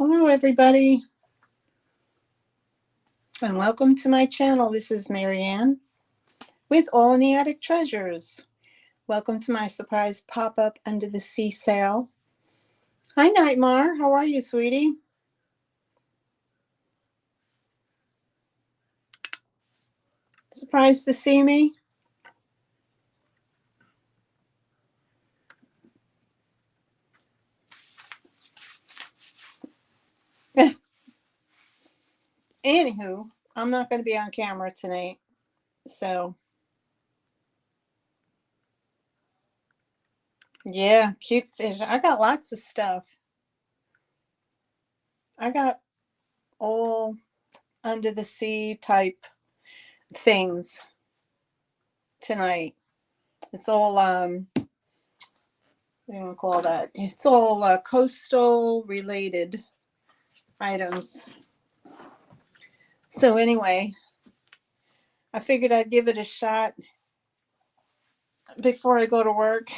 Hello everybody and welcome to my channel. This is Marianne with All in the Attic Treasures. Welcome to my surprise pop-up under the sea sale. Hi Nightmare, how are you, sweetie? Surprised to see me? Anywho, I'm not going to be on camera tonight, so yeah, cute fish. I got lots of stuff. I got all under the sea type things tonight. It's all what do you want to call that? It's all coastal related items. So anyway, I figured I'd give it a shot before I go to work.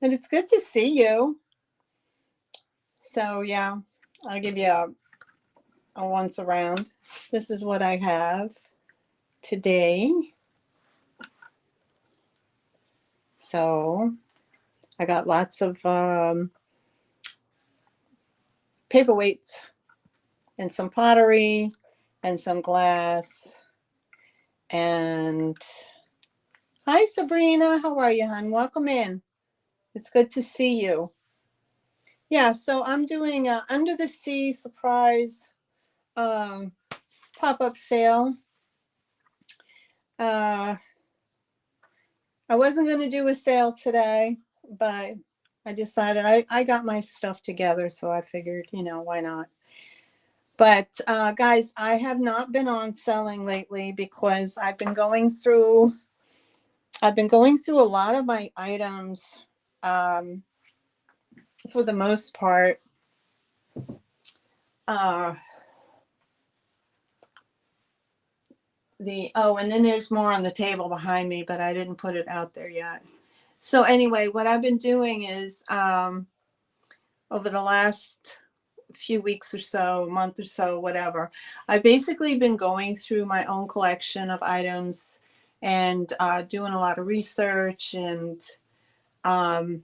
And it's good to see you. So yeah, I'll give you a once around. This is what I have today. So I got lots of paperweights and some pottery and some glass. And hi Sabrina, how are you, hon? Welcome in. It's good to see you. Yeah, so I'm doing a under the sea surprise pop-up sale. I wasn't going to do a sale today, but I decided I got my stuff together, so I figured, why not? But guys, I have not been on selling lately because I've been going through a lot of my items for the most part. And then there's more on the table behind me, but I didn't put it out there yet. So anyway, what I've been doing is over the last few weeks or so, month or so, whatever, I've basically been going through my own collection of items and doing a lot of research and kind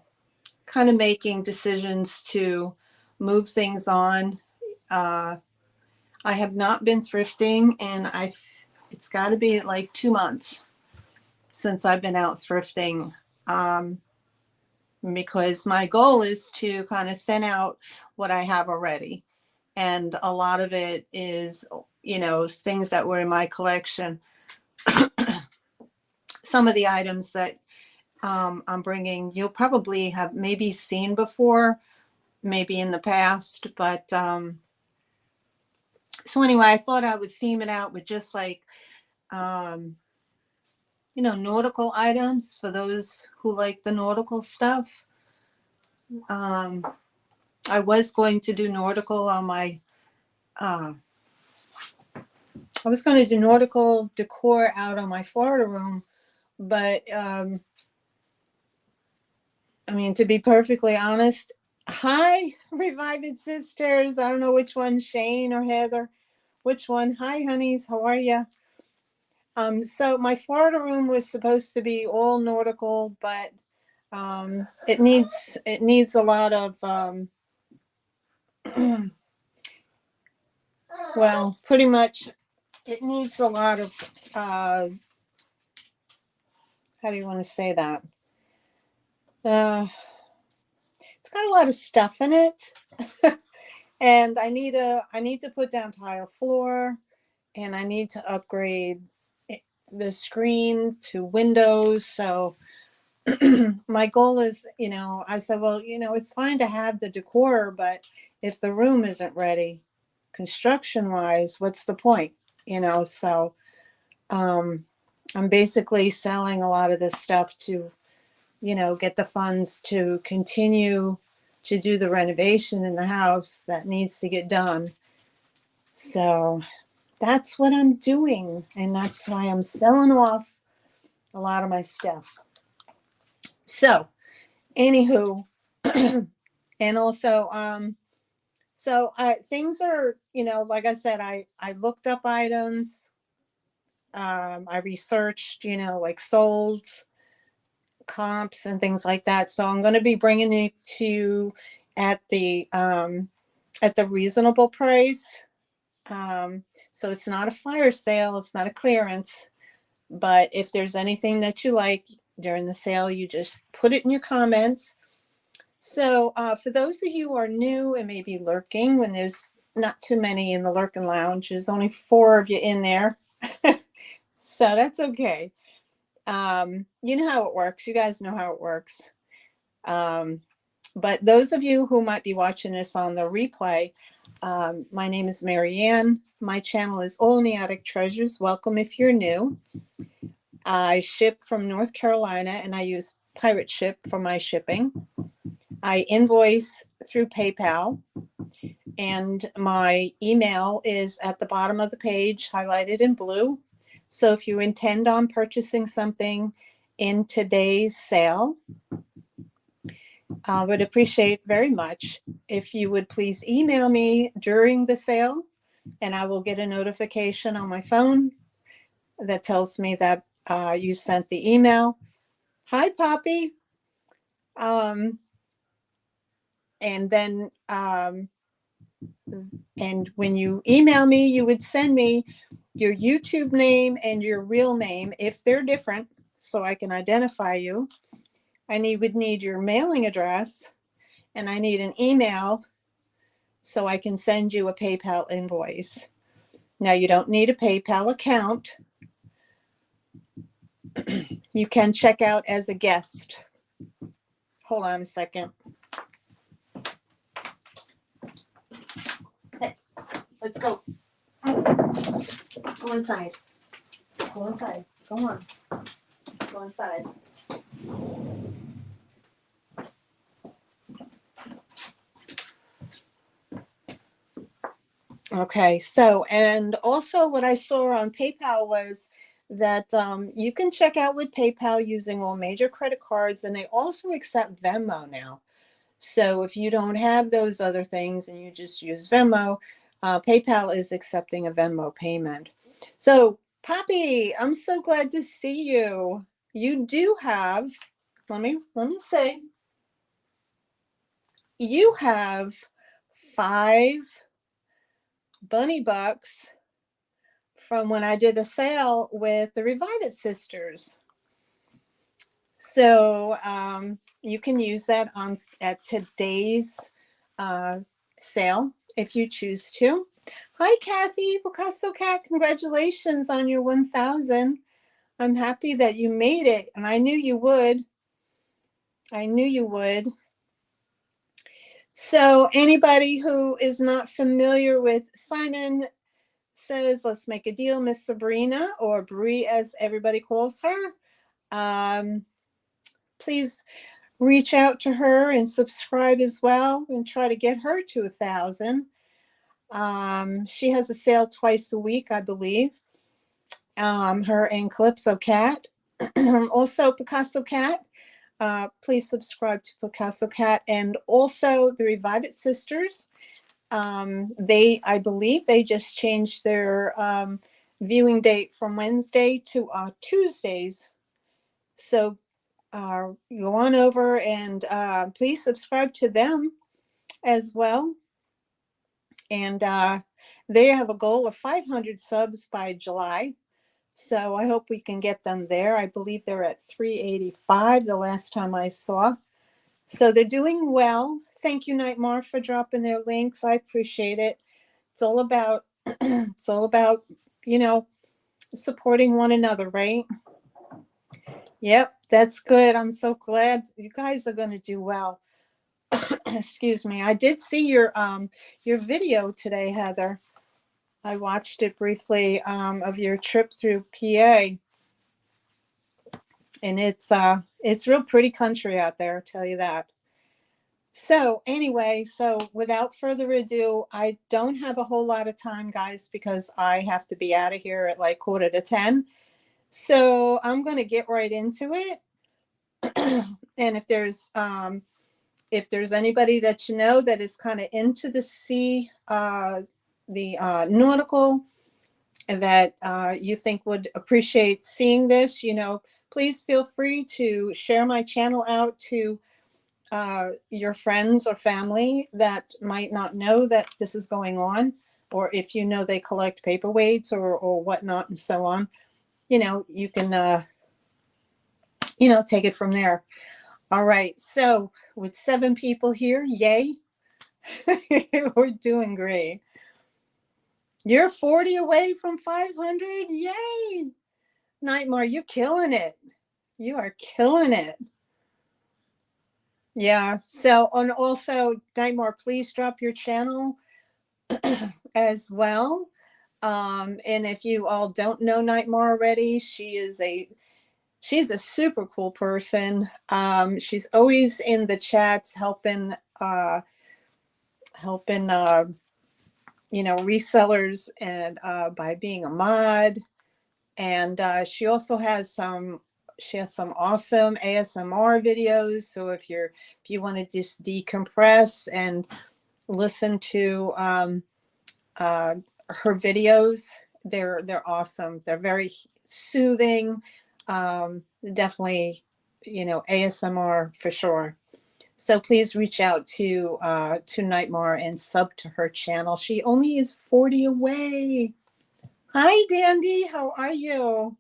of making decisions to move things on. I have not been thrifting, and it's got to be like 2 months since I've been out thrifting, because my goal is to kind of thin out what I have already. And a lot of it is, things that were in my collection. Some of the items that I'm bringing, you'll probably have maybe seen before, maybe in the past. But so anyway, I thought I would theme it out with just like, nautical items for those who like the nautical stuff. I was going to do nautical on my, I was going to do nautical decor out on my Florida room, but to be perfectly honest, hi, Revived Sisters. I don't know which one, Shane or Heather. Which one? Hi, honeys. How are you? So my Florida room was supposed to be all nautical, but it needs a lot of well, pretty much it needs a lot of how do you want to say that? It's got a lot of stuff in it. And I need to put down tile floor, and I need to upgrade the screen to windows. So my goal is, I said, well, it's fine to have the decor, but if the room isn't ready, construction wise, what's the point? So I'm basically selling a lot of this stuff to, get the funds to continue to do the renovation in the house that needs to get done. So that's what I'm doing, and that's why I'm selling off a lot of my stuff. So, anywho, And also, so things are, like I said, I looked up items. I researched, like sold comps and things like that. So I'm going to be bringing it to you at the reasonable price. So it's not a fire sale, it's not a clearance, but if there's anything that you like during the sale, you just put it in your comments. So for those of you who are new and maybe lurking, when there's not too many in the lurking lounge, there's only 4 of you in there. So that's okay. You know how it works. You guys know how it works. But those of you who might be watching this on the replay, my name is Maryanne. My channel is All in the Attic Treasures. Welcome if you're new. I ship from North Carolina and I use Pirate Ship for my shipping. I invoice through PayPal, and my email is at the bottom of the page, highlighted in blue. So if you intend on purchasing something in today's sale, I would appreciate very much if you would please email me during the sale, and I will get a notification on my phone that tells me that you sent the email. Hi, Poppy. And then, and when you email me, you would send me your YouTube name and your real name if they're different, so I can identify you. Would need your mailing address, and I need an email so I can send you a PayPal invoice. Now, you don't need a PayPal account. You can check out as a guest. Hold on a second. Hey, let's go. Go inside. Go inside. Go on. Go inside. Okay, so, and also what I saw on PayPal was that you can check out with PayPal using all major credit cards, and they also accept Venmo now. So if you don't have those other things and you just use Venmo, PayPal is accepting a Venmo payment. So, Poppy, I'm so glad to see you. You do have, let me say, you have 5 bunny bucks from when I did a sale with the Revive It sisters. So you can use that at today's sale if you choose to. Hi, Kathy, Picasso Cat. Congratulations on your 1,000. I'm happy that you made it, and I knew you would. I knew you would. So anybody who is not familiar with Simon Says, Let's Make a Deal, Miss Sabrina, or Brie as everybody calls her, please reach out to her and subscribe as well and try to get her to 1,000. She has a sale twice a week, I believe. Her and Calypso Cat. Also Picasso Cat. Please subscribe to Picasso Cat, and also the Revive It sisters. I believe they just changed their viewing date from Wednesday to Tuesdays. So go on over and please subscribe to them as well. And they have a goal of 500 subs by July. So I hope we can get them there. I believe they're at 385 the last time I saw. So they're doing well. Thank you, Nightmare, for dropping their links. I appreciate it. It's all about, supporting one another, right? Yep, that's good. I'm so glad you guys are going to do well. Excuse me. I did see your video today, Heather. I watched it briefly of your trip through PA, and it's real pretty country out there, I'll tell you that. So anyway, so without further ado, I don't have a whole lot of time, guys, because I have to be out of here at like 9:45. So I'm going to get right into it. And if there's if there's anybody that you know that is kind of into the sea, the nautical, and that you think would appreciate seeing this, please feel free to share my channel out to your friends or family that might not know that this is going on, or if you know they collect paperweights or whatnot and so on, you can, take it from there. All right. So with 7 people here, yay. We're doing great. You're 40 away from 500. Yay. Nightmare, you're killing it. You are killing it. Yeah. So, and also, Nightmare, please drop your channel as well. And if you all don't know Nightmare already, she's a super cool person. She's always in the chats helping resellers and by being a mod. And she also has some awesome ASMR videos. So if you want to just decompress and listen to her videos, they're awesome. They're very soothing. Definitely, ASMR for sure. So please reach out to Nightmare and sub to her channel. She only is 40 away. Hi, Dandy. How are you?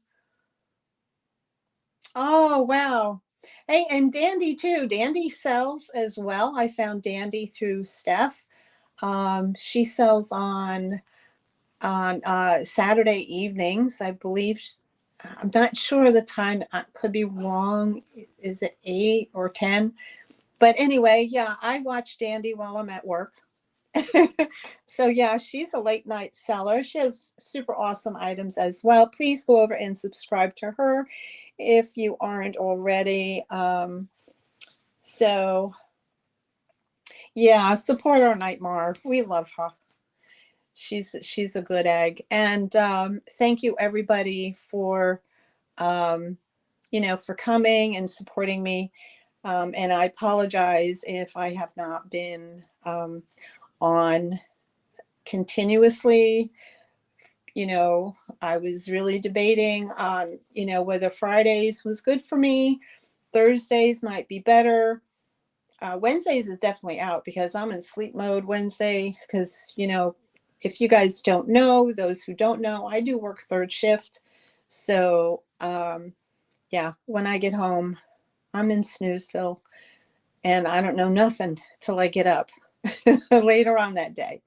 Oh, wow. Hey, and Dandy too. Dandy sells as well. I found Dandy through Steph. She sells on Saturday evenings, I believe. I'm not sure the time. I could be wrong. Is it 8 or 10? But anyway, yeah, I watch Dandy while I'm at work. So yeah, she's a late night seller. She has super awesome items as well. Please go over and subscribe to her if you aren't already. So yeah, support our Nightmare. We love her. She's a good egg. And thank you everybody for for coming and supporting me. And I apologize if I have not been on continuously. I was really debating on, whether Fridays was good for me. Thursdays might be better. Wednesdays is definitely out because I'm in sleep mode Wednesday. Because, if you guys don't know, those who don't know, I do work 3rd shift. So, yeah, when I get home, I'm in snoozeville and I don't know nothing till I get up later on that day.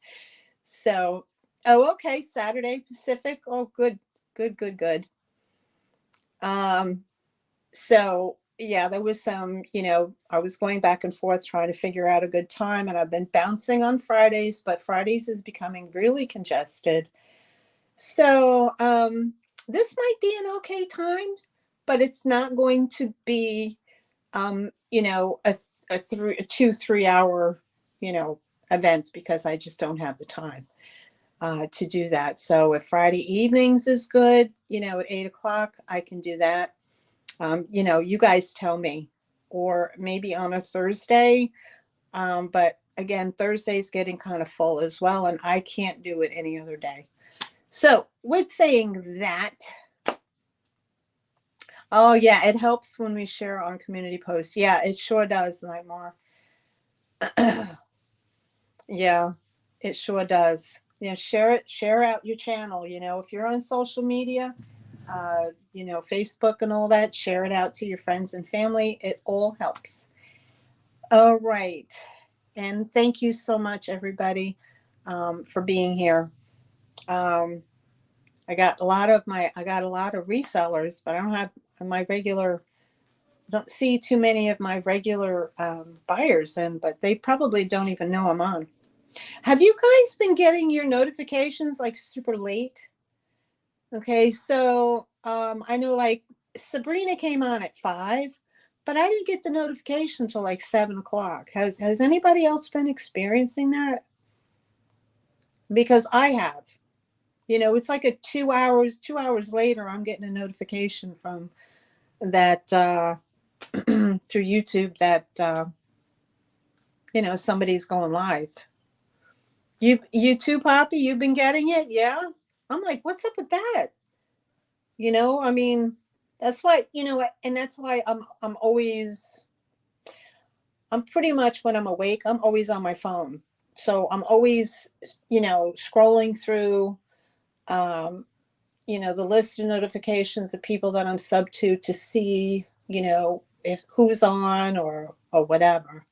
So, oh, okay. Saturday Pacific. Oh, good. So yeah, there was some, I was going back and forth trying to figure out a good time, and I've been bouncing on Fridays, but Fridays is becoming really congested. So, this might be an okay time, but it's not going to be, a 2-3 hour, event, because I just don't have the time to do that. So if Friday evenings is good, at 8 o'clock, I can do that. You guys tell me, or maybe on a Thursday. But again, Thursday's getting kind of full as well, and I can't do it any other day. So with saying that, oh yeah, it helps when we share on community posts. Yeah, it sure does, Nightmare. Yeah, it sure does. Share out your channel. If you're on social media, Facebook and all that, share it out to your friends and family. It all helps. All right. And thank you so much, everybody, for being here. I got a lot of resellers, but I don't have my regular, don't see too many of my regular buyers in, but they probably don't even know I'm on. Have you guys been getting your notifications like super late? Okay, so I know like Sabrina came on at 5, but I didn't get the notification until like 7 o'clock. Has anybody else been experiencing that? Because I have. It's like a 2 hours later, I'm getting a notification from that through YouTube that somebody's going live. You too, Poppy? You've been getting it? Yeah. I'm like, what's up with that? I mean, that's why, and that's why I'm pretty much when I'm awake, I'm always on my phone. So I'm always, scrolling through, um, the list of notifications of people that I'm sub to see, if who's on or whatever.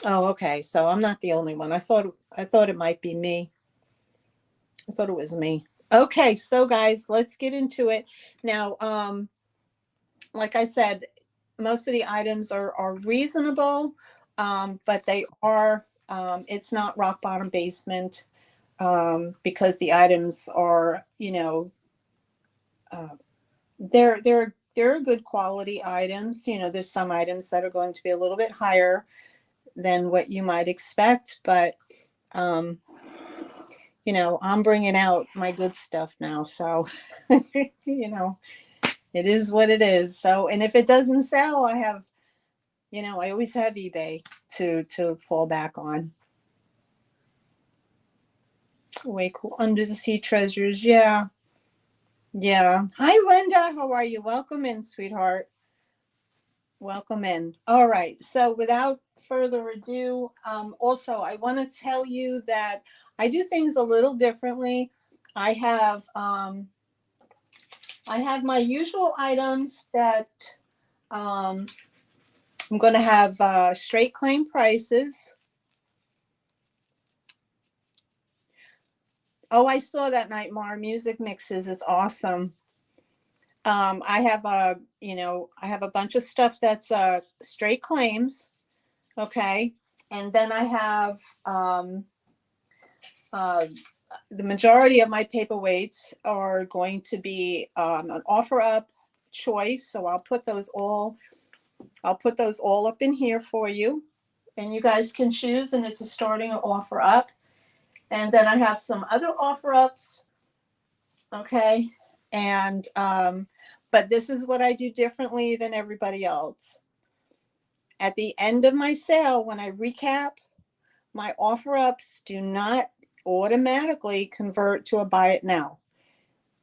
Oh, okay. So I'm not the only one. I thought it might be me. I thought it was me. Okay, so guys, let's get into it. Now, like I said, most of the items are reasonable, but they are it's not rock bottom basement, because the items are, uh, they're good quality items. There's some items that are going to be a little bit higher than what you might expect, but um, I'm bringing out my good stuff now, so it is what it is. So, and if it doesn't sell, I always have eBay to fall back on. Way cool. Under the Sea Treasures. Yeah. Yeah. Hi, Linda. How are you? Welcome in, sweetheart. Welcome in. All right. So without further ado, also, I want to tell you that I do things a little differently. I have my usual items that I'm going to have straight claim prices. Oh, I saw that Nightmare music mixes. It's awesome. I have a bunch of stuff that's straight claims. Okay. And then I have uh, the majority of my paperweights are going to be an offer up choice. So I'll put those all up in here for you, and you guys can choose, and it's a starting or offer up. And then I have some other offer ups. Okay. And, but this is what I do differently than everybody else. At the end of my sale, when I recap, my offer ups do not automatically convert to a buy it now.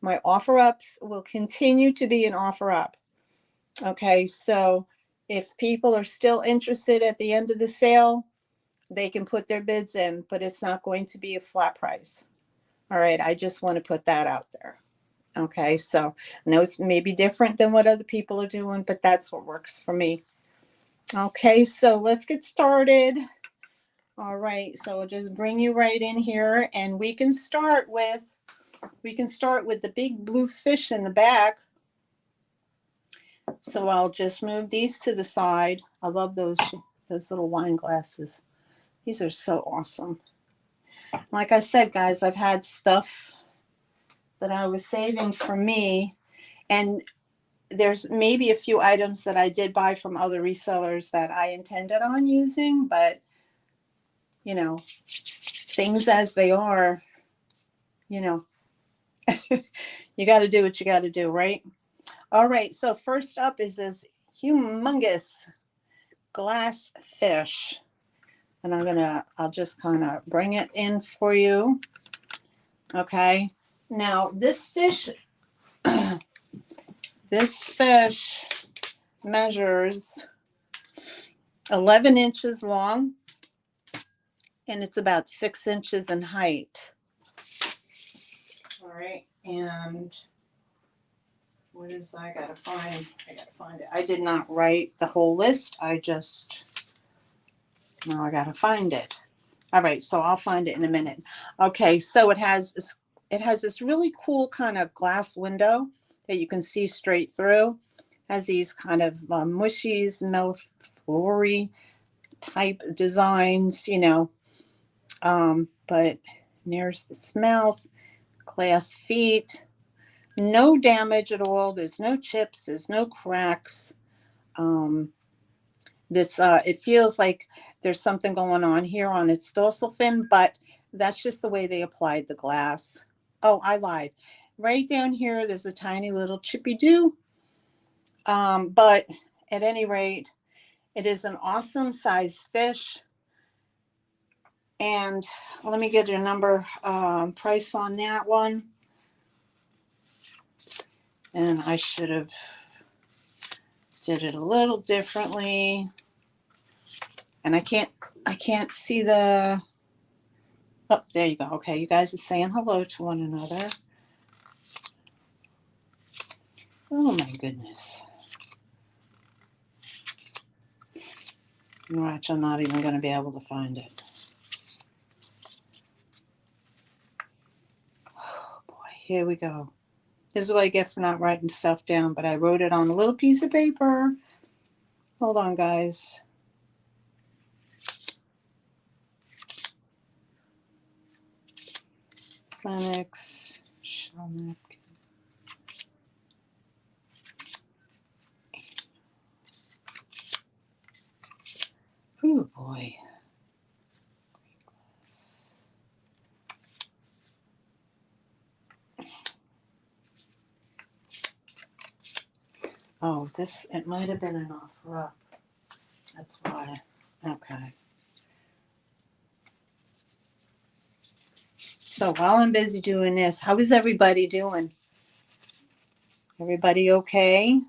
My offer ups will continue to be an offer up. Okay. So if people are still interested at the end of the sale, they can put their bids in, but it's not going to be a flat price. All right. I just want to put that out there. Okay, so I know it's maybe different than what other people are doing, but that's what works for me. Okay, so let's get started. All right, so I'll just bring you right in here, and we can start with the big blue fish in the back. So I'll just move these to the side. I love those little wine glasses. These are so awesome. Like I said, guys, I've had stuff that I was saving for me, and there's maybe a few items that I did buy from other resellers that I intended on using, but things as they are, you got to do what you got to do, right? All right. So first up is this humongous glass fish. And I'll just kind of bring it in for you. Okay. Now this fish measures 11 inches long, and it's about 6 inches in height. All right. And what is, I gotta find it. I did not write the whole list. Now I gotta find it. All right. So I'll find it in a minute. Okay. So it has this really cool kind of glass window that you can see straight through. Has these kind of mushies, mellifluory type designs, but there's this mouth, glass feet, no damage at all. There's no chips, there's no cracks. It feels like there's something going on here on its dorsal fin, but that's just the way they applied the glass. Oh, I lied. Right down here, there's a tiny little chippy doo. But at any rate, it is an awesome size fish. And let me get your number price on that one. And I should have did it a little differently. And I can't see the, oh, there you go. Okay, you guys are saying hello to one another. Oh my goodness. Watch, I'm not even going to be able to find it. Oh boy, here we go. This is what I get for not writing stuff down, but I wrote it on a little piece of paper. Hold on, guys. Lennox, Shelnick. Oh boy. Oh, this, it might have been an offer up. That's why. Okay. So while I'm busy doing this, how is everybody doing? Everybody okay?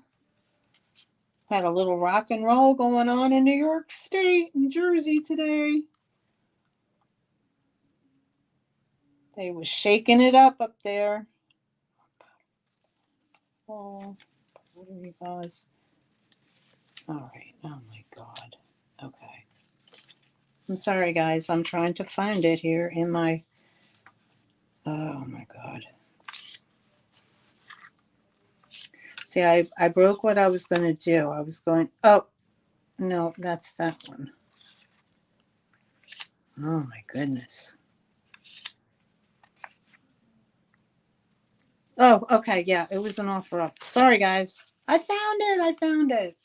Had a little rock and roll going on in New York State and Jersey today. They was shaking it up there. Oh, what are you guys? All right. Oh my God. Okay. I'm sorry, guys. I'm trying to find it here in my. Oh my God. See, I broke what I was going to do. I was going. Oh, no, that's that one. Oh my goodness. Oh, okay. Yeah, it was an offer up. Sorry, guys. I found it. I found it.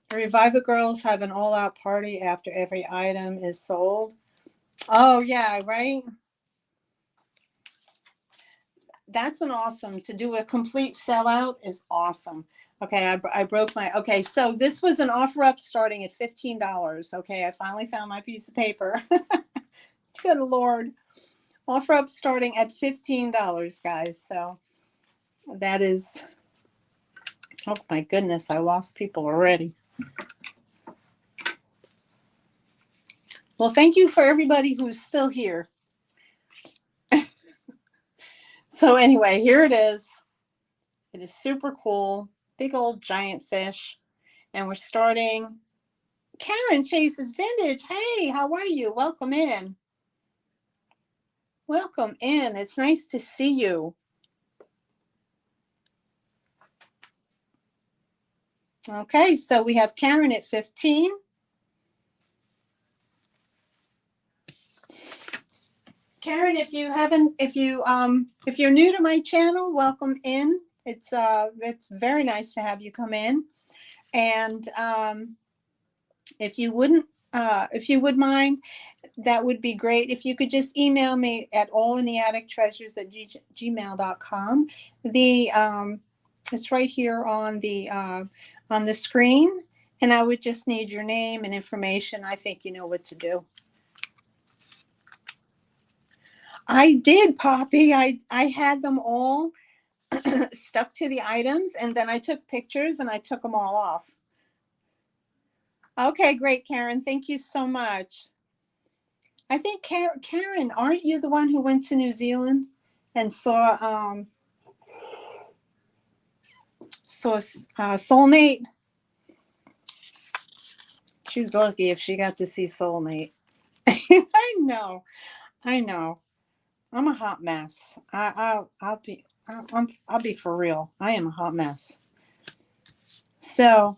The Revival Girls have an all-out party after every item is sold. Oh, yeah, right? That's an awesome, to do a complete sellout is awesome. Okay, I broke my, okay, so this was an offer up starting at $15. Okay, I finally found my piece of paper. Good Lord. Offer up starting at $15, guys. So that is, oh my goodness, I lost people already. Well, thank you for everybody who's still here. So anyway, here it is. It is super cool. Big old giant fish. And we're starting. Karen Chase's Vintage. Hey, how are you? Welcome in. Welcome in. It's nice to see you. Okay, so we have Karen at 15. Karen, if you're new to my channel, welcome in. It's very nice to have you come in. And if you would mind, that would be great. If you could just email me at allintheattictreasures@gmail.com. It's right here on the screen, and I would just need your name and information. I think you know what to do. I did, Poppy. I had them all stuck to the items, and then I took pictures and I took them all off. Okay, great, Karen. Thank you so much. I think Karen, aren't you the one who went to New Zealand and saw Soulmate? She was lucky if she got to see Soulmate. I know. I'm a hot mess. I'll be for real. I am a hot mess. So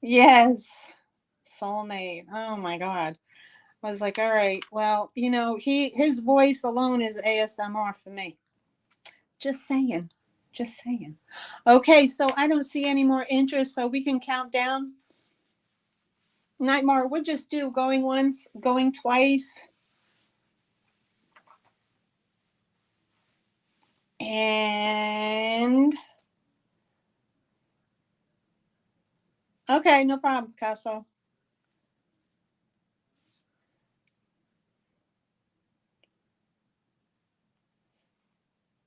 yes, Soulmate. Oh my God. I was like, all right, well, his voice alone is ASMR for me. Just saying. Just saying. Okay, so I don't see any more interest, so we can count down. Nightmare, we'll just do going once, going twice. And Okay, no problem, Picasso.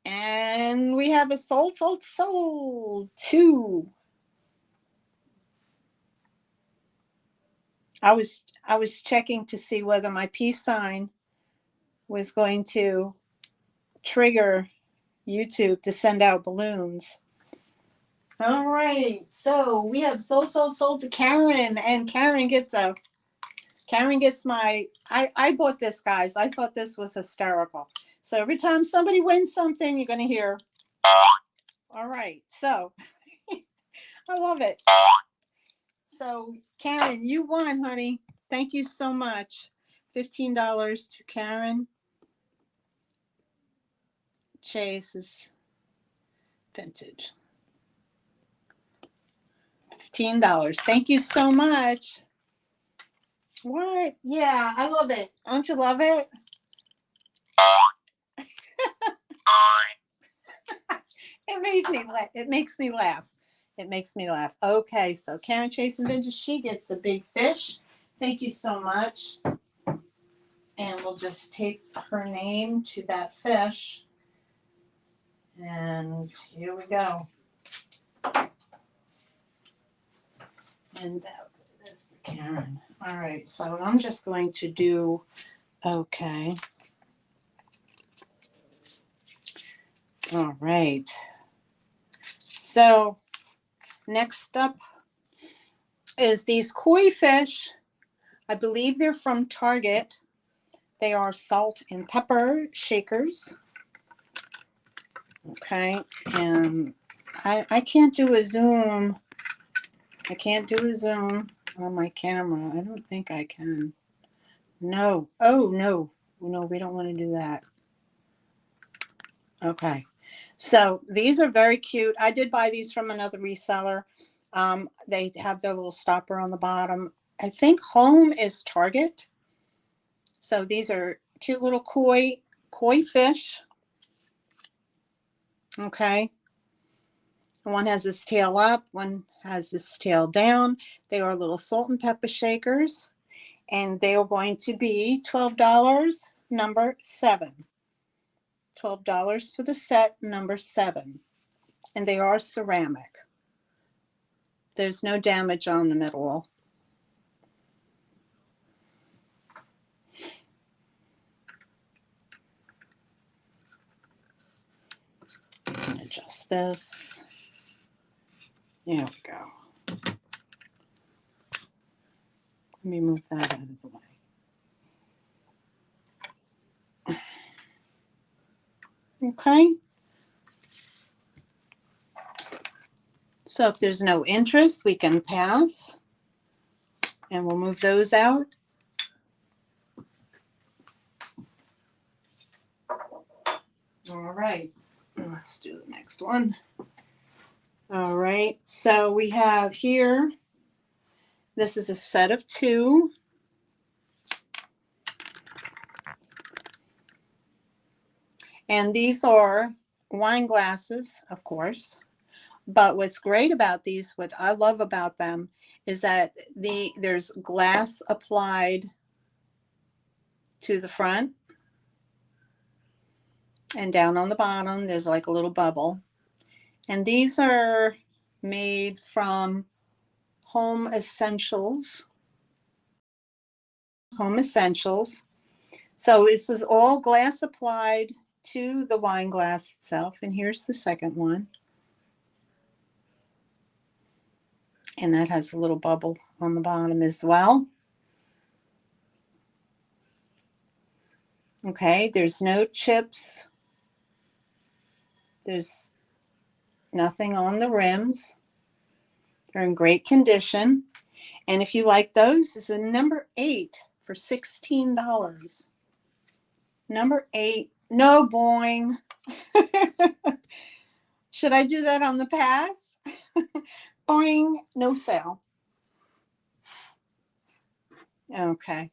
And we have a sold. Two. I was checking to see whether my peace sign was going to trigger YouTube to send out balloons. All right. So we have sold to Karen, and Karen gets my I bought this, guys. I thought this was hysterical. So every time somebody wins something, you're gonna hear. All right. So I love it. So Karen, you won, honey. Thank you so much. $15 to Karen. Chase's vintage. $15. Thank you so much. What? Yeah, I love it. Don't you love it? It made me laugh. It makes me laugh. It makes me laugh. Okay, so Karen Chase and Vintage, she gets the big fish. Thank you so much. And we'll just tape her name to that fish. And here we go. And that's for Karen. All right, so I'm just going to do, okay. All right. So next up is these koi fish. I believe they're from Target. They are salt and pepper shakers. Okay, and I can't do a zoom. I can't do a zoom on my camera. I don't think I can. No. Oh, no. No, we don't want to do that. Okay. So these are very cute. I did buy these from another reseller. They have their little stopper on the bottom. I think home is Target. So these are cute little koi fish. Okay. One has its tail up, one has its tail down. They are little salt and pepper shakers, and they are going to be $12, number 7. $12 for the set, number 7. And they are ceramic. There's no damage on the middle. Adjust this. There we go. Let me move that out of the way. Okay. So if there's no interest, we can pass. And we'll move those out. All right. Let's do the next one. All right. So we have here, this is a set of 2. And these are wine glasses, of course. But what's great about these, what I love about them, is that there's glass applied to the front, and down on the bottom there's like a little bubble. And these are made from Home Essentials. So this is all glass applied to the wine glass itself. And here's the second one. And that has a little bubble on the bottom as well. Okay, there's no chips. There's nothing on the rims. They're in great condition. And if you like those, it's a number 8 for $16. Number 8. No, boing. Should I do that on the pass? Boing. No sale. Okay.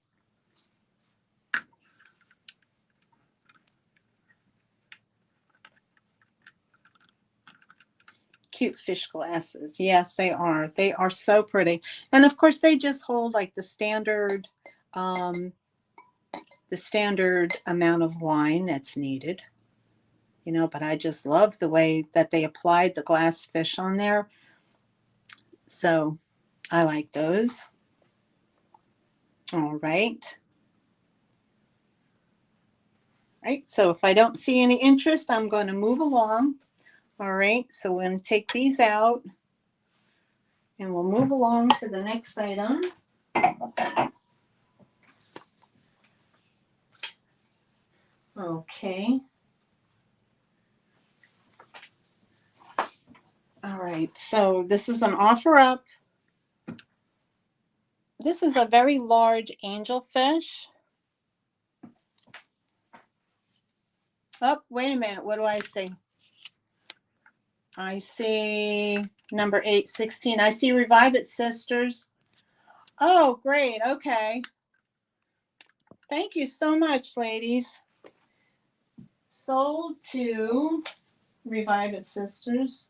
cute fish glasses. Yes, they are. They are so pretty. And of course they just hold like the standard amount of wine that's needed. You know, but I just love the way that they applied the glass fish on there. So I like those. All right. Right. So if I don't see any interest, I'm going to move along. All right. So we're going to take these out and we'll move along to the next item. Okay. All right. So this is an offer up. This is a very large angelfish. Oh, wait a minute. What do I see? I see number 816. I see Revive It Sisters. Oh, great. Okay. Thank you so much, ladies. Sold to Revive It Sisters.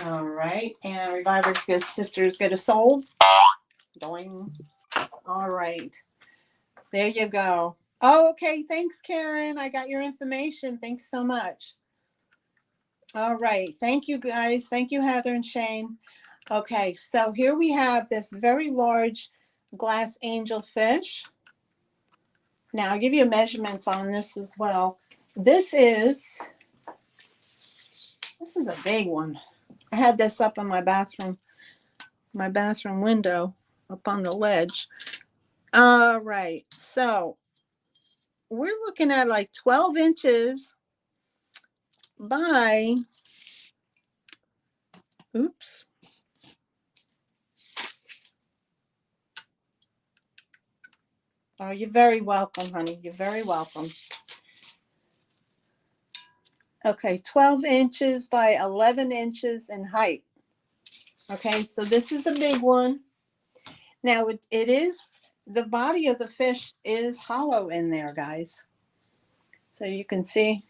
All right. And Revive It Sisters get a sold. Doing. All right. There you go. Oh, okay. Thanks, Karen. I got your information. Thanks so much. All right. Thank you, guys. Thank you, Heather and Shane. Okay. So here we have this very large glass angelfish. Now, I'll give you measurements on this as well. This is a big one. I had this up on my bathroom window, up on the ledge. All right. So we're looking at like 12 inches by, oops. Oh, you're very welcome, honey. You're very welcome. Okay, 12 inches by 11 inches in height. Okay, so this is a big one. Now, it is, the body of the fish is hollow in there, guys. So you can see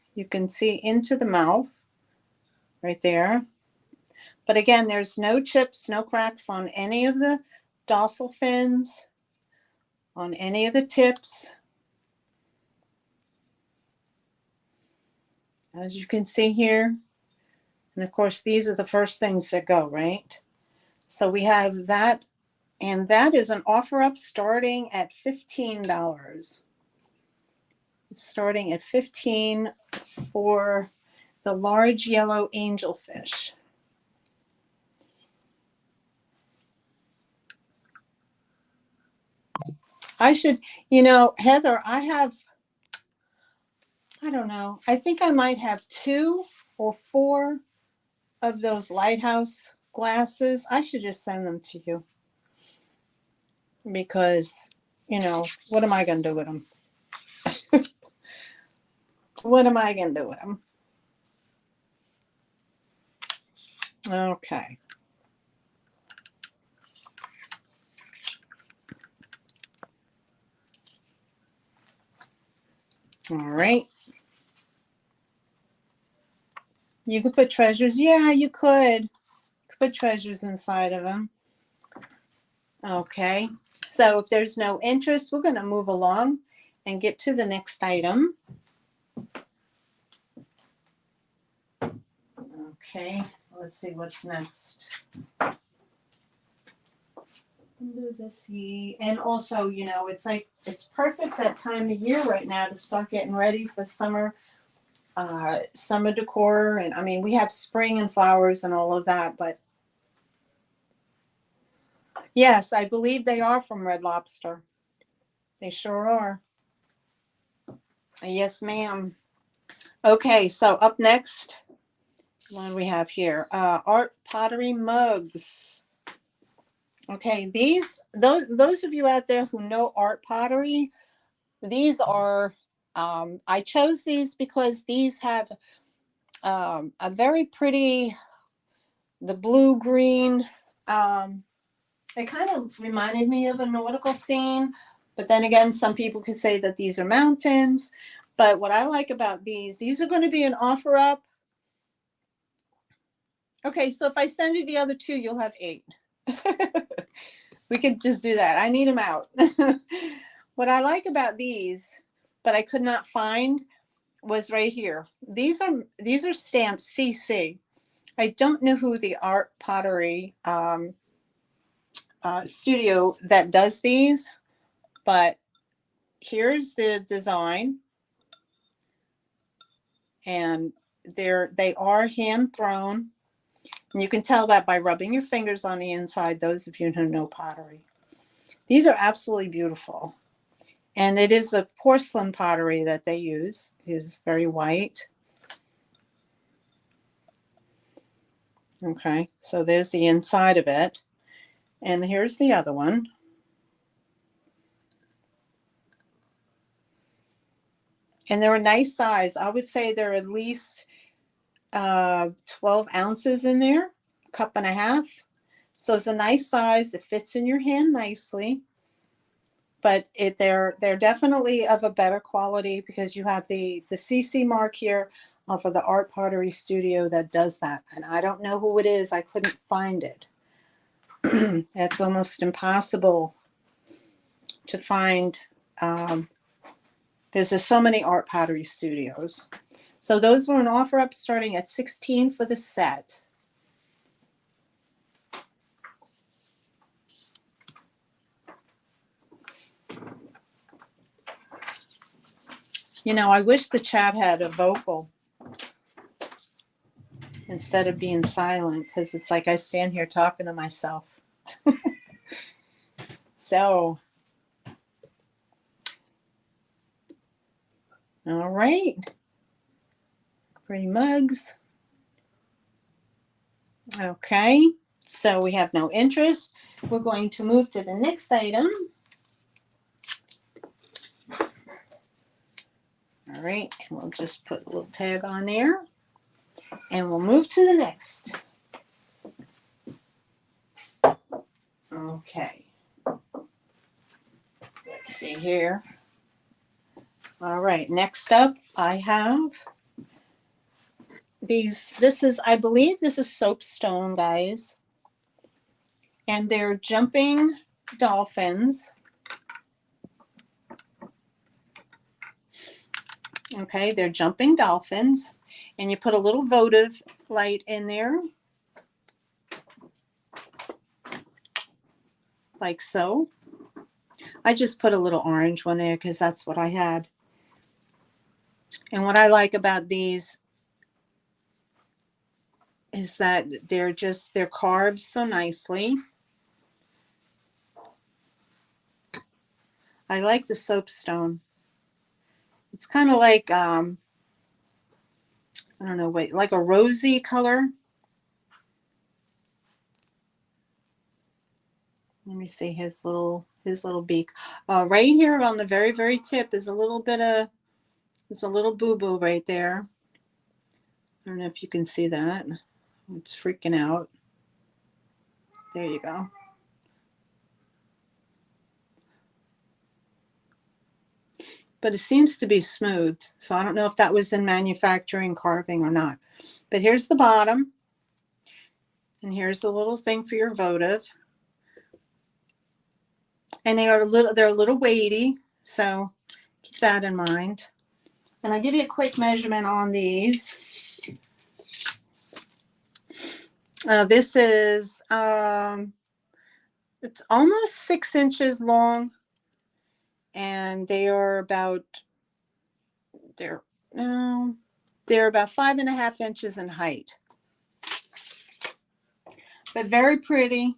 into the mouth right there. But again, there's no chips, no cracks on any of the dorsal fins, on any of the tips. As you can see here. And of course, these are the first things that go, right? So we have that, and that is an offer up starting at $15. It's starting at $15 for the large yellow angelfish. I should, Heather, I don't know, I think I might have 2 or 4 of those lighthouse glasses. I should just send them to you because, what am I going to do with them? What am I going to do with them? Okay. All right. You could put treasures. Yeah, you could put treasures inside of them. Okay. So if there's no interest, we're going to move along and get to the next item. Okay. Let's see what's next. And also, it's perfect that time of year right now to start getting ready for summer decor. And I mean, we have spring and flowers and all of that, but yes, I believe they are from Red Lobster. They sure are. Yes, ma'am. Okay, so up next, what do we have here? Art pottery mugs. Okay, those of you out there who know art pottery, these are, I chose these because these have a very pretty, the blue green, it kind of reminded me of a nautical scene, but then again, some people could say that these are mountains. But what I like about these are going to be an offer up. Okay, so if I send you the other two, you'll have 8. We could just do that. I need them out. What I like about these, but I could not find, was right here. These are stamped CC. I don't know who the art pottery studio that does these, but here's the design, and they are hand thrown, and you can tell that by rubbing your fingers on the inside, those of you who know pottery. These are absolutely beautiful, and it is a porcelain pottery that they use. It is very white. Okay, so there's the inside of it, and here's the other one. And they're a nice size. I would say they're at least 12 ounces in there, a cup and a half. So it's a nice size. It fits in your hand nicely. But they're definitely of a better quality because you have the CC mark here for the Art Pottery Studio that does that. And I don't know who it is. I couldn't find it. It's almost impossible to find. There's so many art pottery studios. So those were an offer up starting at $16 for the set. You know, I wish the chat had a vocal instead of being silent, because it's like I stand here talking to myself. So, all right. Pretty mugs. Okay, so we have no interest. We're going to move to the next item. All right, and we'll just put a little tag on there. And we'll move to the next. Okay. Let's see here. All right, next up I have these. I believe this is soapstone, guys. And they're jumping dolphins. Okay, they're jumping dolphins. And you put a little votive light in there. Like so. I just put a little orange one there because that's what I had. And what I like about these is that they're carved so nicely. I like the soapstone. It's kind of like, I don't know, like a rosy color. Let me see his little beak. Right here on the very, very tip is a little boo-boo right there. I don't know if you can see that. It's freaking out. There you go. But it seems to be smooth. So I don't know if that was in manufacturing carving or not. But here's the bottom. And here's the little thing for your votive. And they're a little weighty. So keep that in mind. And I'll give you a quick measurement on these. This is, it's almost 6 inches long. And they are about, they're about 5.5 inches in height. But very pretty.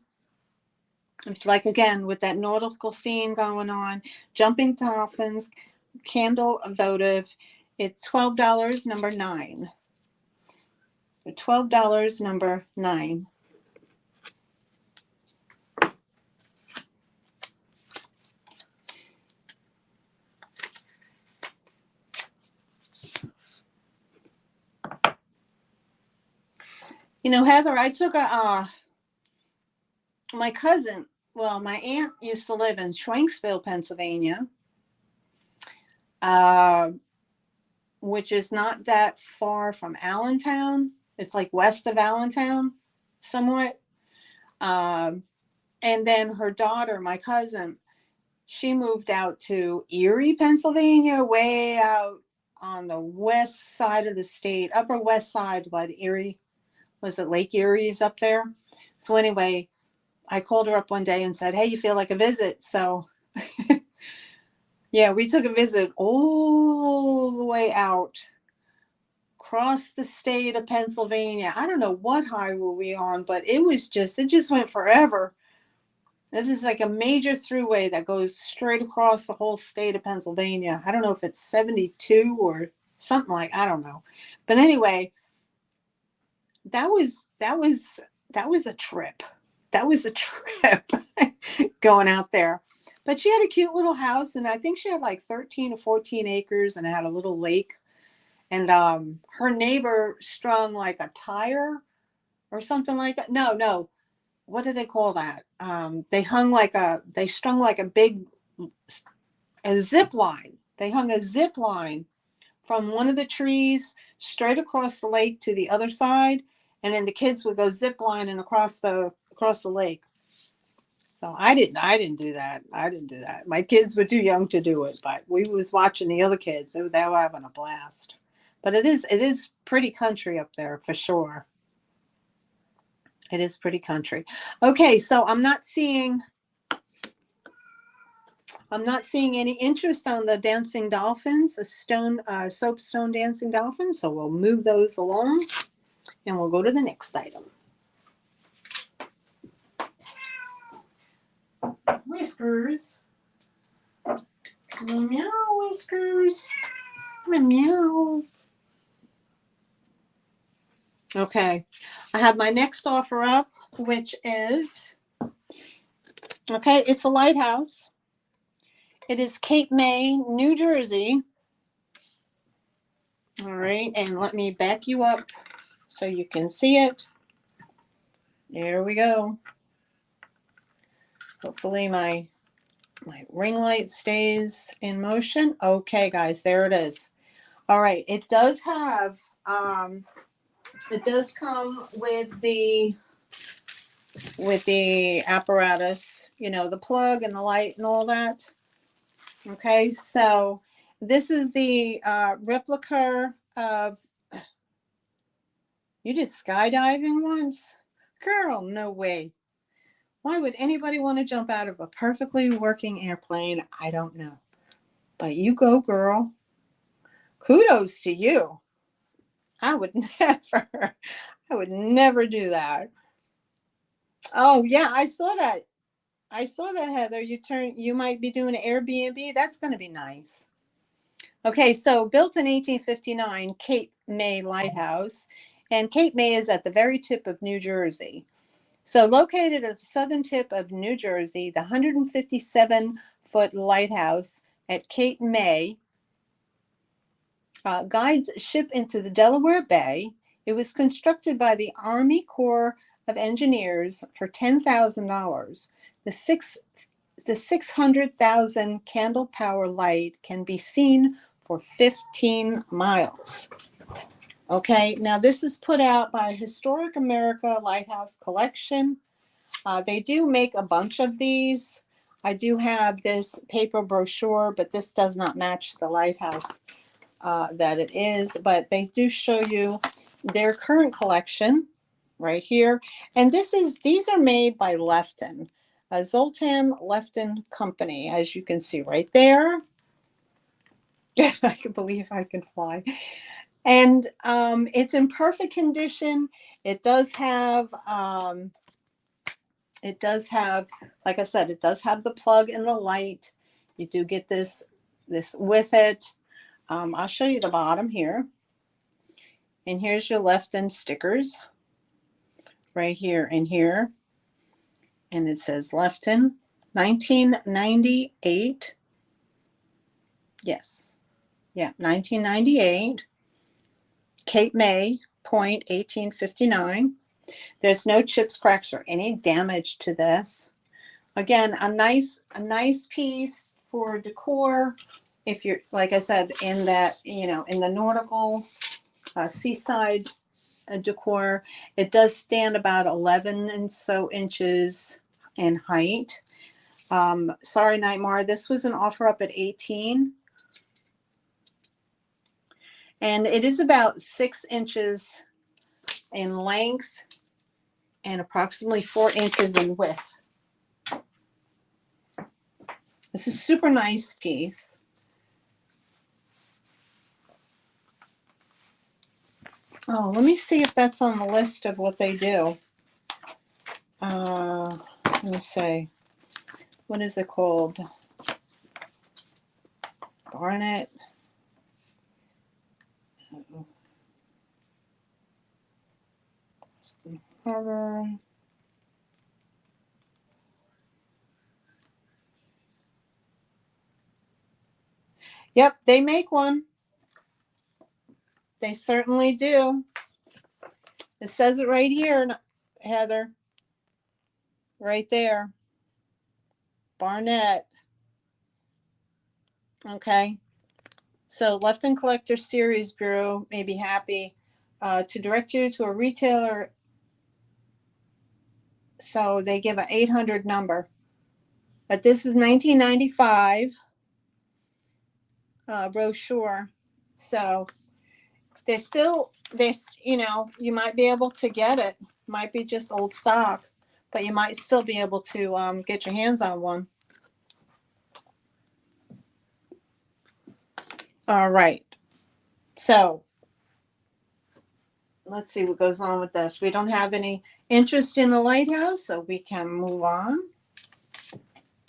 Like, again, with that nautical theme going on. Jumping dolphins, candle votive. It's $12, number 9. $12, number 9. You know, Heather, I took my cousin, well, my aunt used to live in Schwenksville, Pennsylvania. which is not that far from Allentown. It's like west of Allentown, somewhat. Um, and then her daughter, my cousin, she moved out to Erie, Pennsylvania, way out on the west side of the state, upper west side, but Erie, was it Lake Erie is up there? So anyway, I called her up one day and said, hey, you feel like a visit? So yeah, we took a visit all the way out, across the state of Pennsylvania. I don't know what highway we on, but it just went forever. This is like a major throughway that goes straight across the whole state of Pennsylvania. I don't know if it's 72 or something like, I don't know. But anyway, that was a trip. That was a trip going out there. But she had a cute little house, and I think she had like 13 or 14 acres, and it had a little lake. And her neighbor strung like a tire or something like that. No. What do they call that? They strung like a zip line. They hung a zip line from one of the trees straight across the lake to the other side. And then the kids would go zip lining across the lake. So I didn't do that. I didn't do that. My kids were too young to do it, but we was watching the other kids. They were having a blast. But it is pretty country up there for sure. It is pretty country. Okay, so I'm not seeing any interest on the dancing dolphins, soapstone dancing dolphins. So we'll move those along, and we'll go to the next item. Whiskers. Meow, Whiskers. Meow. Okay, I have my next offer up, which is, okay, it's a lighthouse. It is Cape May, New Jersey. All right, and let me back you up so you can see it. There we go. Hopefully my ring light stays in motion. Okay, guys, there it is. All right, it does have, it does come with the apparatus, you know, the plug and the light and all that. Okay, so this is the replica of, you did skydiving once? Girl, no way. Why would anybody want to jump out of a perfectly working airplane? I don't know. But you go, girl. Kudos to you. I would never do that. Oh, yeah, I saw that. Heather. You might be doing an Airbnb. That's going to be nice. Okay, so built in 1859, Cape May Lighthouse. And Cape May is at the very tip of New Jersey. So located at the southern tip of New Jersey, the 157-foot lighthouse at Cape May guides ship into the Delaware Bay. It was constructed by the Army Corps of Engineers for $10,000. The 600,000 candle power light can be seen for 15 miles. Okay, now this is put out by Historic America Lighthouse Collection. They do make a bunch of these. I do have this paper brochure, but this does not match the lighthouse that it is. But they do show you their current collection right here. And these are made by Lefton, Zoltan Lefton Company, as you can see right there. I can believe I can fly. And it's in perfect condition. It does have, like I said, it does have the plug and the light. You do get this with it. I'll show you the bottom here. And here's your Lefton stickers right here and here. And it says Lefton, 1998. Yes. Yeah, 1998. Cape May, Point, 1859. There's no chips, cracks, or any damage to this. Again, a nice piece for decor if you're, like I said, in that, you know, in the nautical seaside decor, it does stand about 11 and so inches in height. Sorry, Nightmare, this was an offer up at 18. And it is about 6 inches in length and approximately 4 inches in width. This is super nice piece. Oh, let me see if that's on the list of what they do. Let me see. What is it called? Barnet. Harbor. Yep, they make one. They certainly do. It says it right here, Heather. Right there. Barnet. Okay. So Lefton Collector Series Bureau may be happy to direct you to a retailer. So they give an 800 number. But this is 1995 brochure. So there's, you know, you might be able to get it. Might be just old stock, but you might still be able to get your hands on one. All right. So let's see what goes on with this. We don't have any interest in the lighthouse, so we can move on.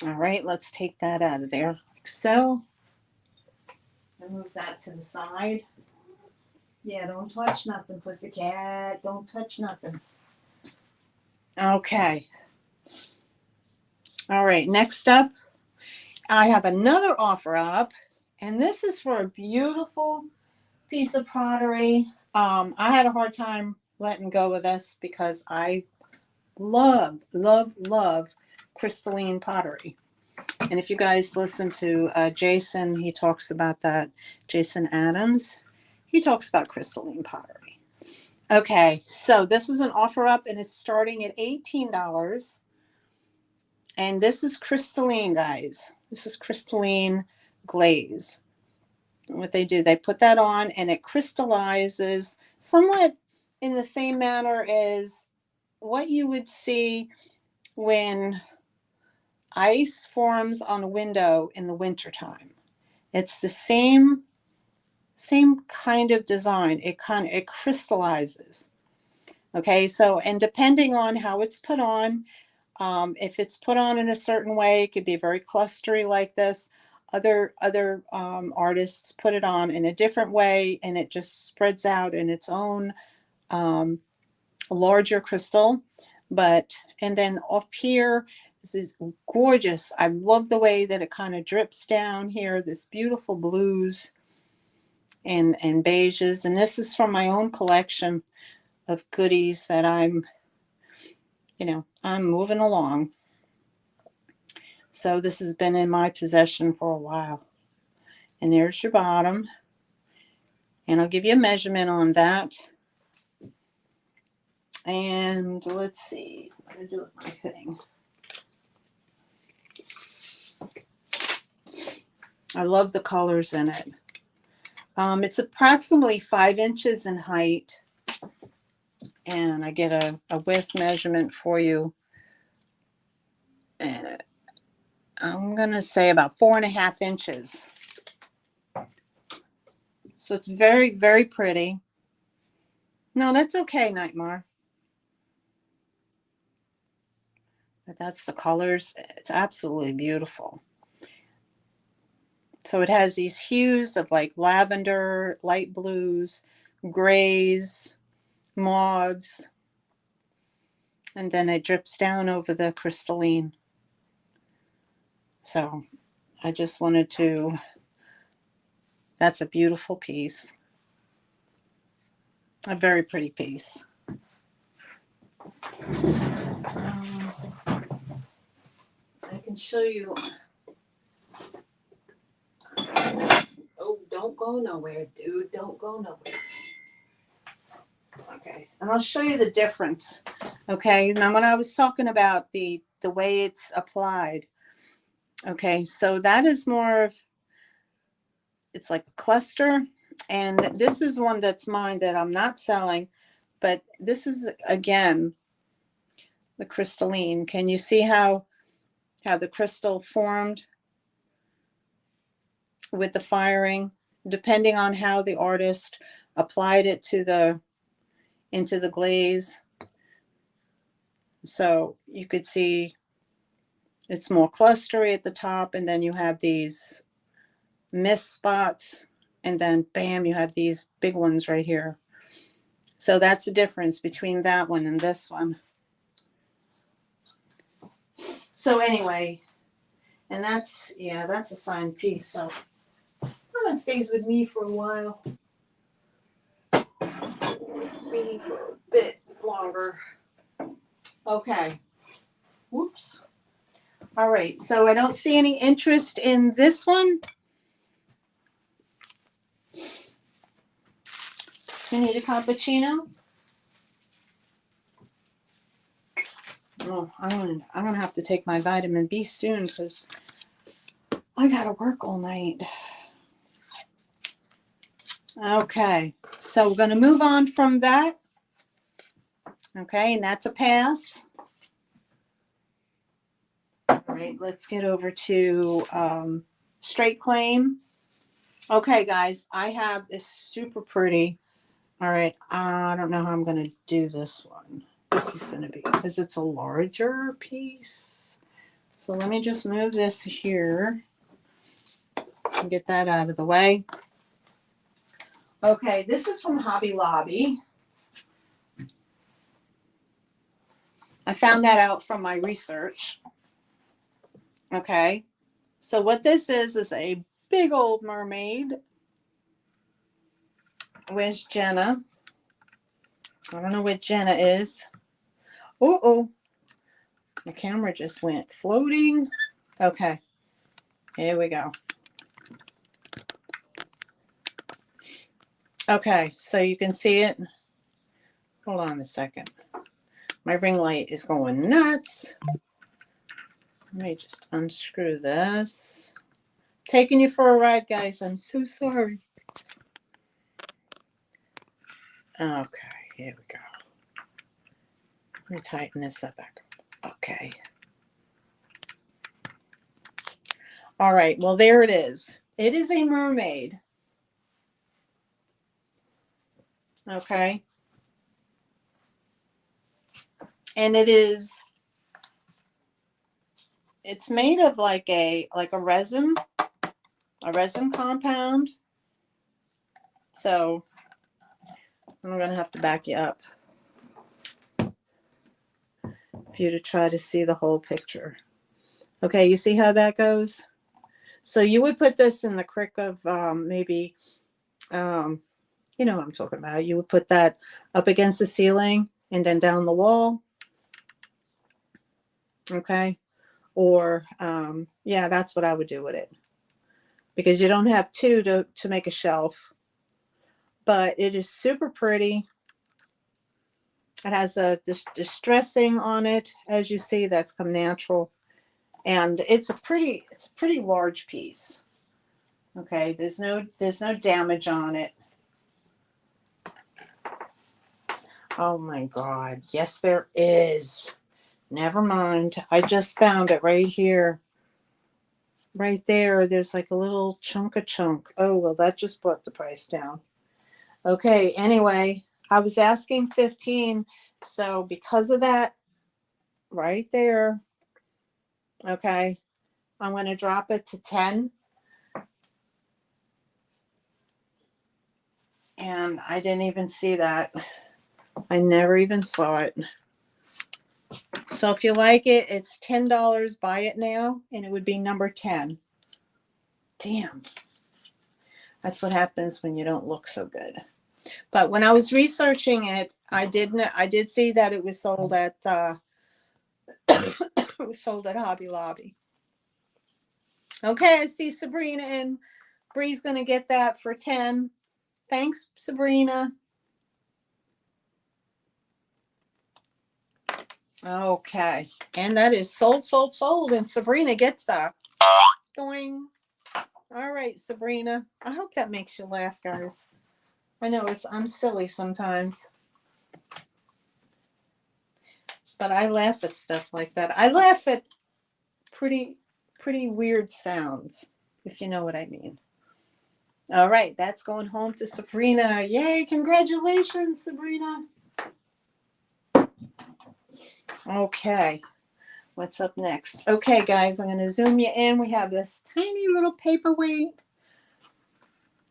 All right, let's take that out of there like so. And move that to the side. Yeah, don't touch nothing, pussycat. Don't touch nothing. Okay. All right, next up, I have another offer up, and this is for a beautiful piece of pottery. I had a hard time letting go of this because I love crystalline pottery. And if you guys listen to Jason, he talks about that. Jason Adams, he talks about crystalline pottery. Okay, so this is an offer up, and it's starting at $18. And this is crystalline, guys. This is crystalline glaze. And what they do, they put that on, and it crystallizes somewhat in the same manner as what you would see when ice forms on a window in the wintertime. It's the same kind of design. It crystallizes. Okay, so, and depending on how it's put on, if it's put on in a certain way, it could be very clustery like this. Other artists put it on in a different way, and it just spreads out in its own larger crystal. And then up here, this is gorgeous. I love the way that it kind of drips down here, this beautiful blues and beiges. And this is from my own collection of goodies that I'm moving along. So this has been in my possession for a while. And there's your bottom. And I'll give you a measurement on that. And let's see. I'm going to do it my thing. I love the colors in it. It's approximately 5 inches in height. And I get a width measurement for you. And I'm going to say about 4.5 inches. So it's very, very pretty. No, that's okay, Nightmare. But that's the colors. It's absolutely beautiful. So it has these hues of like lavender, light blues, grays, mauves, and then it drips down over the crystalline. So I just wanted to, that's a beautiful piece. A very pretty piece. I can show you. Oh, don't go nowhere, dude. Don't go nowhere. Okay, and I'll show you the difference. Okay, now when I was talking about the way it's applied, okay, so that is more of, it's like a cluster, and this is one that's mine that I'm not selling, but this is, again, the crystalline. Can you see how the crystal formed with the firing, depending on how the artist applied it to the into the glaze? So you could see it's more clustery at the top, and then you have these mist spots, and then bam, you have these big ones right here. So that's the difference between that one and this one. So anyway, and that's, yeah, that's a signed piece. So that one stays with me for a while. Maybe for a bit longer. Okay. Whoops. All right. So I don't see any interest in this one. You need a cappuccino? Oh, I'm gonna have to take my vitamin B soon because I gotta work all night. Okay, so we're gonna move on from that. Okay, and that's a pass. All right, let's get over to straight claim. Okay, guys, I have this super pretty. All right, I don't know how I'm gonna do this one. This is gonna be, because it's a larger piece. So let me just move this here and get that out of the way. Okay, this is from Hobby Lobby. I found that out from my research. Okay, so what this is a big old mermaid. Where's Jenna? I don't know where Jenna is. Oh, the camera just went floating. Okay, here we go. Okay, so you can see it. Hold on a second. My ring light is going nuts. Let me just unscrew this. Taking you for a ride, guys. I'm so sorry. Okay, here we go. Let me tighten this up back up. Okay. All right, well, there it is. It is a mermaid. Okay. And it's made of like a resin compound. So I'm gonna have to back you up for you to try to see the whole picture. Okay, you see how that goes? So you would put this in the crick of maybe, you know what I'm talking about. You would put that up against the ceiling and then down the wall. Okay. Or, yeah, that's what I would do with it. Because you don't have two to make a shelf. But it is super pretty. It has a distressing on it. As you see, that's come natural. And it's a pretty large piece. Okay, there's no damage on it. Oh my God. Yes, there is. Never mind. I just found it right here. Right there. There's like a little chunk. Oh, well, that just brought the price down. Okay, anyway, I was asking 15. So because of that, right there, okay, I'm going to drop it to 10. And I didn't even see that. I never even saw it. So if you like it, it's $10. Buy it now, and it would be number 10. Damn. That's what happens when you don't look so good. But when I was researching it, I did see that it was sold at it was sold at Hobby Lobby. Okay, I see Sabrina in. Bree's going to get that for 10. Thanks, Sabrina. Okay. And that is sold, sold, sold. And Sabrina gets that. Doing. All right, Sabrina. I hope that makes you laugh, guys. I know I'm silly sometimes. But I laugh at stuff like that. I laugh at pretty weird sounds, if you know what I mean. All right, that's going home to Sabrina. Yay, congratulations, Sabrina. Okay, what's up next? Okay, guys, I'm going to zoom you in. We have this tiny little paperweight.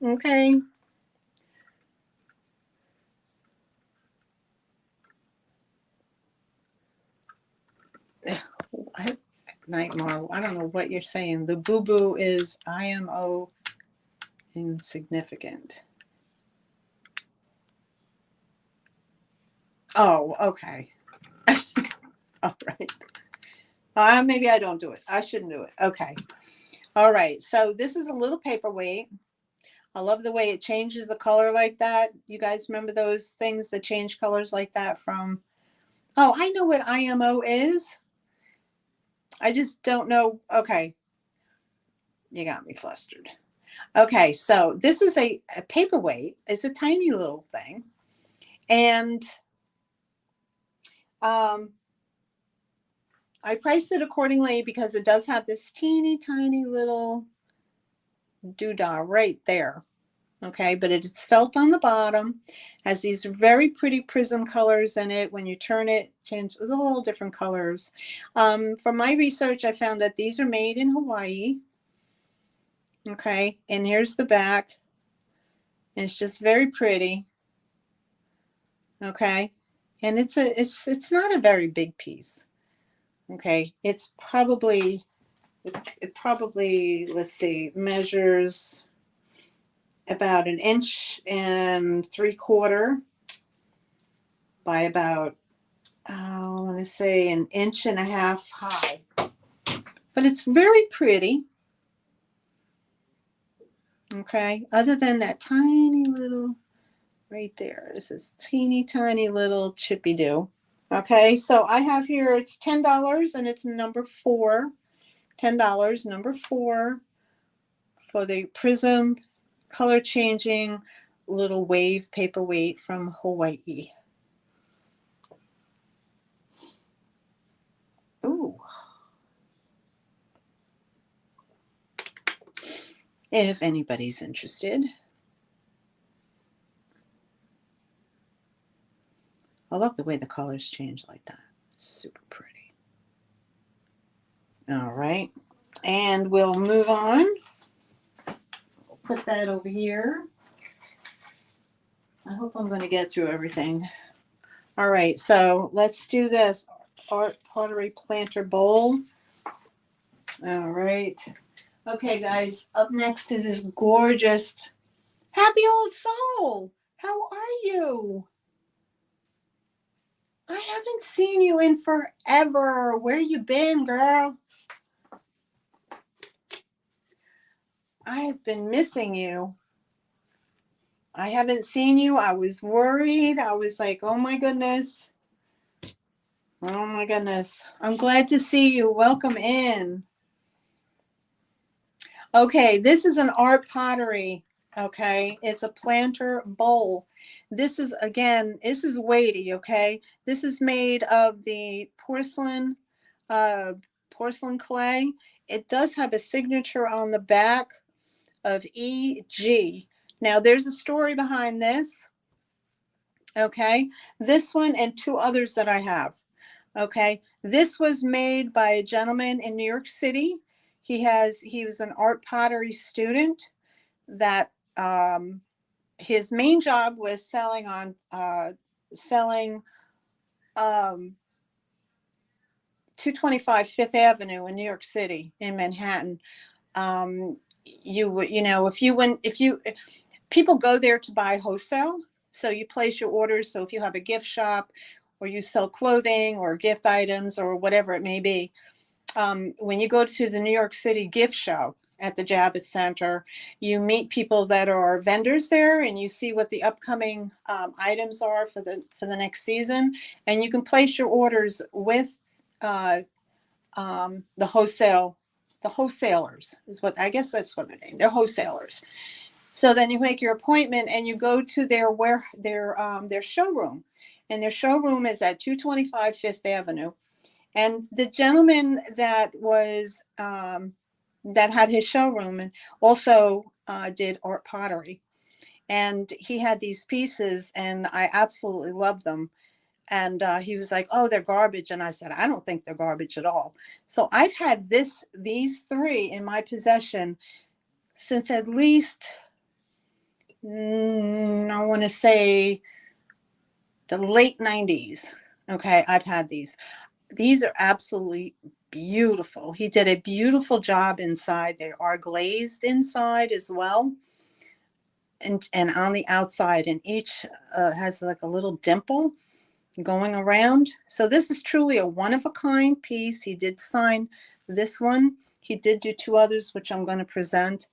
Okay. Night Marvel. I don't know what you're saying. The boo-boo is IMO insignificant. Oh, okay. All right. Maybe I don't do it. I shouldn't do it. Okay. All right. So this is a little paperweight. I love the way it changes the color like that. You guys remember those things that change colors like that from... Oh, I know what IMO is. I just don't know. Okay. You got me flustered. Okay. So this is a paperweight. It's a tiny little thing. And I priced it accordingly because it does have this teeny tiny little doodah right there. Okay, but it's felt on the bottom, has these very pretty prism colors in it. When you turn it, changes all different colors. From my research, I found that these are made in Hawaii. Okay, and here's the back. And it's just very pretty. Okay, and it's not a very big piece. Okay, it's probably it probably, let's see, measures about 1.75 inches by about, I want to say 1.5 inches high. But it's very pretty. Okay, other than that tiny little right there, this is teeny tiny little chippy do. Okay, so I have here, it's $10 and it's number 4. $10, number 4 for the prism color changing little wave paperweight from Hawaii. Ooh. If anybody's interested. I love the way the colors change like that. Super pretty. All right. And we'll move on. We'll put that over here. I hope I'm going to get through everything. All right. So let's do this art pottery planter bowl. All right. Okay, guys. Up next is this gorgeous Happy Old Soul. How are you? I haven't seen you in forever. Where you been, girl? I've been missing you. I haven't seen you. I was worried. I was like, oh my goodness. Oh my goodness. I'm glad to see you. Welcome in. Okay, this is an art pottery. Okay, it's a planter bowl. This is, again, this is weighty. Okay, this is made of the porcelain clay. It does have a signature on the back of EG. Now, there's a story behind this. Okay, this one and 2 others that I have. Okay, this was made by a gentleman in New York City. He was an art pottery student that his main job was selling 225 Fifth Avenue in New York City in Manhattan. People go there to buy wholesale. So you place your orders. So if you have a gift shop or you sell clothing or gift items or whatever it may be, when you go to the New York City gift show, at the Javits Center. You meet people that are vendors there, and you see what the upcoming items are for the next season, and you can place your orders with uh, the wholesalers is what I guess that's what they're named. They're wholesalers. So then you make your appointment and you go to their showroom, and their showroom is at 225 Fifth Avenue. And the gentleman that had his showroom and also did art pottery, and he had these pieces, and I absolutely loved them. And he was like, "Oh, they're garbage," and I said, "I don't think they're garbage at all." So I've had these three in my possession since at least I want to say the late 90s. Okay, I've had these. These are absolutely beautiful. He did a beautiful job inside. They are glazed inside as well, and on the outside, and each has like a little dimple going around. So this is truly a one-of-a-kind piece. He did sign this one. He did do two others, which I'm going to present,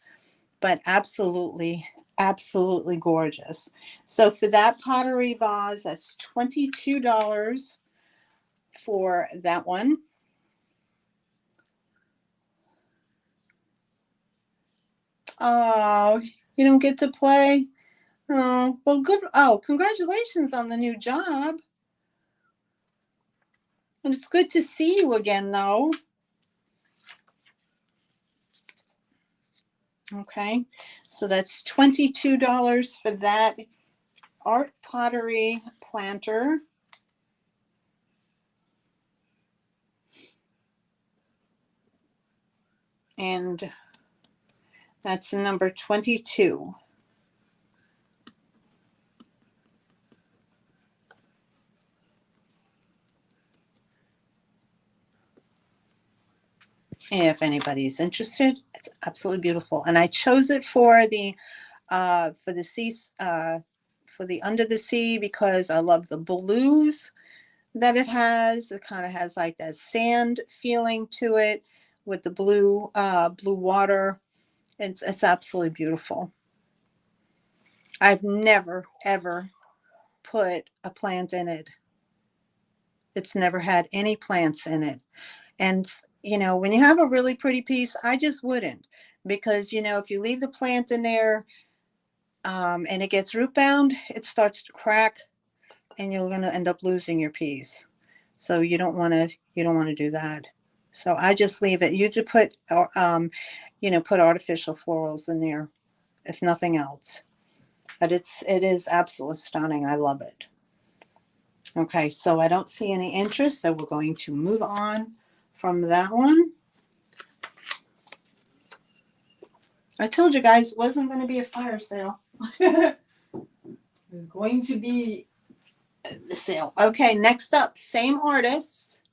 but absolutely, absolutely gorgeous. So for that pottery vase, that's $22 for that one. Oh, you don't get to play? Oh, well, good. Oh, congratulations on the new job. And it's good to see you again, though. Okay, so that's $22 for that art pottery planter. And that's number 22. If anybody's interested, it's absolutely beautiful. And I chose it for the sea, for the under the sea, because I love the blues that it has. It kind of has like that sand feeling to it with the blue water. It's absolutely beautiful. I've never ever put a plant in it. It's never had any plants in it. And when you have a really pretty piece, I just wouldn't, because if you leave the plant in there and it gets root bound, it starts to crack, and you're going to end up losing your piece. So you don't want to do that. So I just leave it. You just put put artificial florals in there, if nothing else. But it is absolutely stunning. I love it. Okay, so I don't see any interest, so we're going to move on from that one. I told you guys it wasn't going to be a fire sale. It was going to be the sale. Okay, next up, same artist,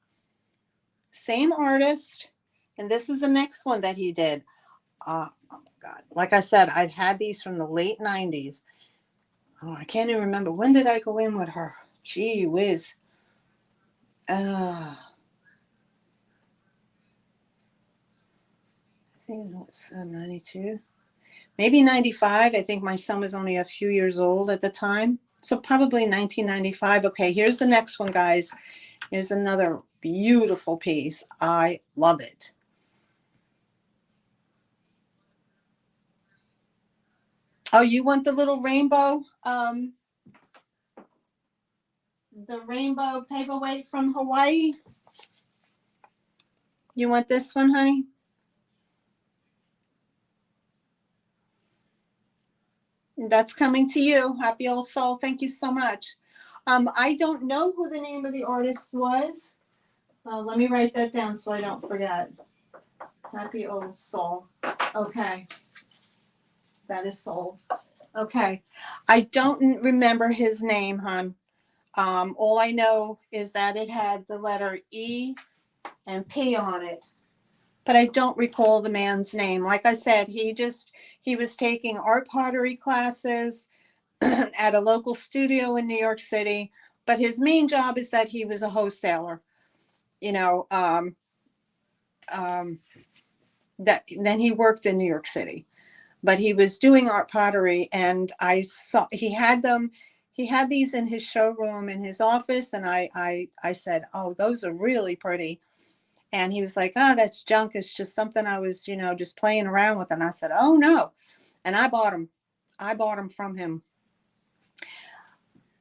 and this is the next one that he did. Oh my God. Like I said, I've had these from the late 90s. Oh, I can't even remember. When did I go in with her? Gee whiz. I think it was 92. Maybe 95. I think my son was only a few years old at the time. So probably 1995. Okay, here's the next one, guys. Here's another beautiful piece. I love it. Oh, you want the little rainbow? The rainbow paperweight from Hawaii? You want this one, honey? That's coming to you. Happy old soul. Thank you so much. I don't know who the name of the artist was. Let me write that down so I don't forget. Happy old soul. Okay. That is soul. Okay. I don't remember his name, hon. All I know is that it had the letter E and P on it. But I don't recall the man's name. Like I said, he was taking art pottery classes at a local studio in New York City. But his main job is that he was a wholesaler. You know, um, that then he worked in New York City, but he was doing art pottery, and I saw he had these in his showroom in his office, and I said, oh, those are really pretty. And he was like, oh, that's junk. It's just something I was, just playing around with. And I said, oh no. And I bought them. I bought them from him.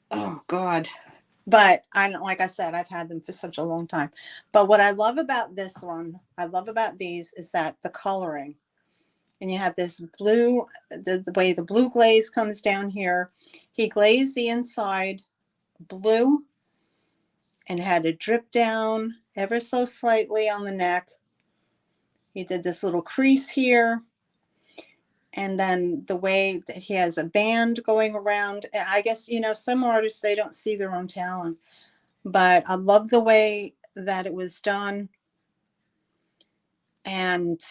Oh God. But like I said, I've had them for such a long time. But what I love about this one, I love about these is that the coloring. And you have this blue, the way the blue glaze comes down here. He glazed the inside blue and had it drip down ever so slightly on the neck. He did this little crease here. And then the way that he has a band going around. I guess, some artists, they don't see their own talent. But I love the way that it was done. And,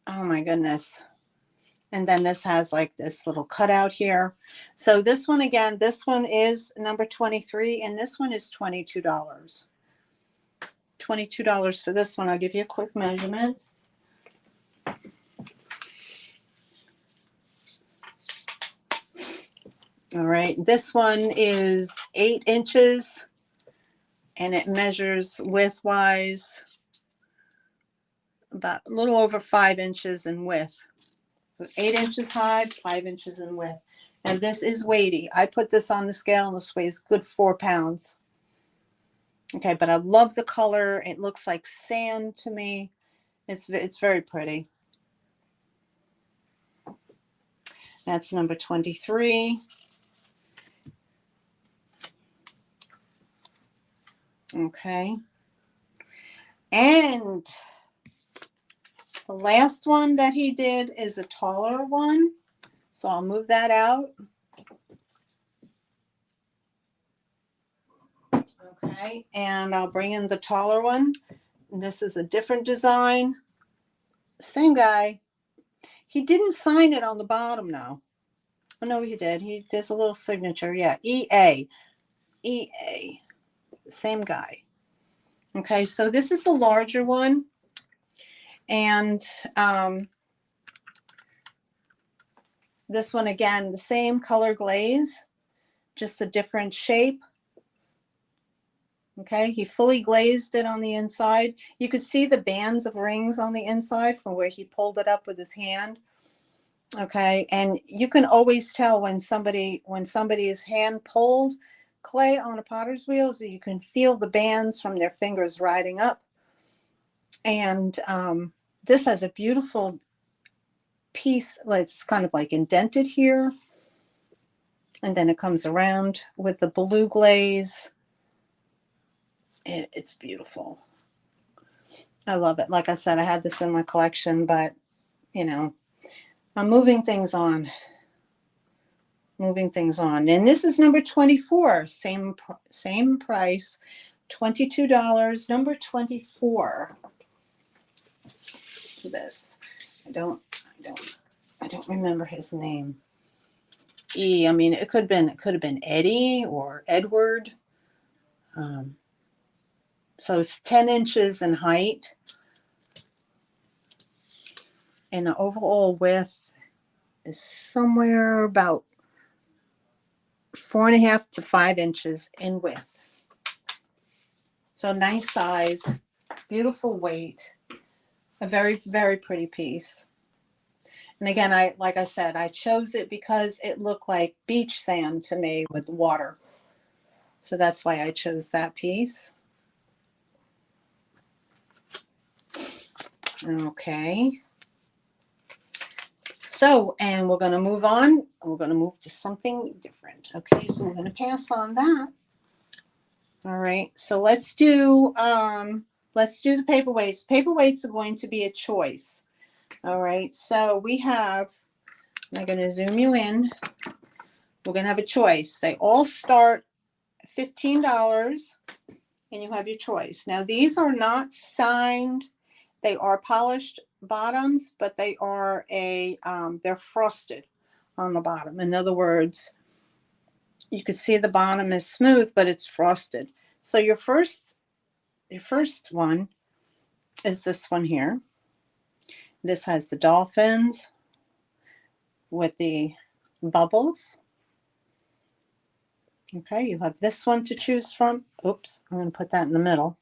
oh my goodness. And then this has like this little cutout here. So this one, again, this one is number 23, and this one is $22. $22 for this one. I'll give you a quick measurement. All right, this one is 8 inches, and it measures width-wise about a little over 5 inches in width. So 8 inches high, 5 inches in width. And this is weighty. I put this on the scale, and this weighs good 4 pounds. Okay, but I love the color. It looks like sand to me. It's very pretty. That's number 23. Okay. And the last one that he did is a taller one. So I'll move that out. Okay. And I'll bring in the taller one. And this is a different design. Same guy. He didn't sign it on the bottom now. Oh, no, he did. He does a little signature. Yeah. EA. EA. Same guy. Okay. So this is the larger one. And this one, again, the same color glaze, just a different shape. Okay, he fully glazed it on the inside. You could see the bands of rings on the inside from where he pulled it up with his hand. Okay, and you can always tell when somebody's hand pulled clay on a potter's wheel, so you can feel the bands from their fingers riding up. And this has a beautiful piece. It's kind of like indented here. And then it comes around with the blue glaze. It's beautiful. I love it. Like I said, I had this in my collection, but I'm moving things on. And this is number 24. Same price, $22. Number 24. This. I don't remember his name. I mean, it could have been Eddie or Edward. So it's 10 inches in height. And the overall width is somewhere about 4.5 to 5 inches in width. So nice size, beautiful weight, a very, very pretty piece. And again, like I said, I chose it because it looked like beach sand to me with water. So that's why I chose that piece. Okay. So, and we're going to move on. We're going to move to something different. Okay, so we're going to pass on that. All right, so let's do the paperweights. Paperweights are going to be a choice. All right, so we have, I'm going to zoom you in. We're going to have a choice. They all start $15, and you have your choice. Now, these are not signed. They are polished bottoms, but they are they're frosted on the bottom. In other words, you can see the bottom is smooth, but it's frosted. So your first one is this one here. This has the dolphins with the bubbles. Okay, you have this one to choose from. Oops, I'm going to put that in the middle.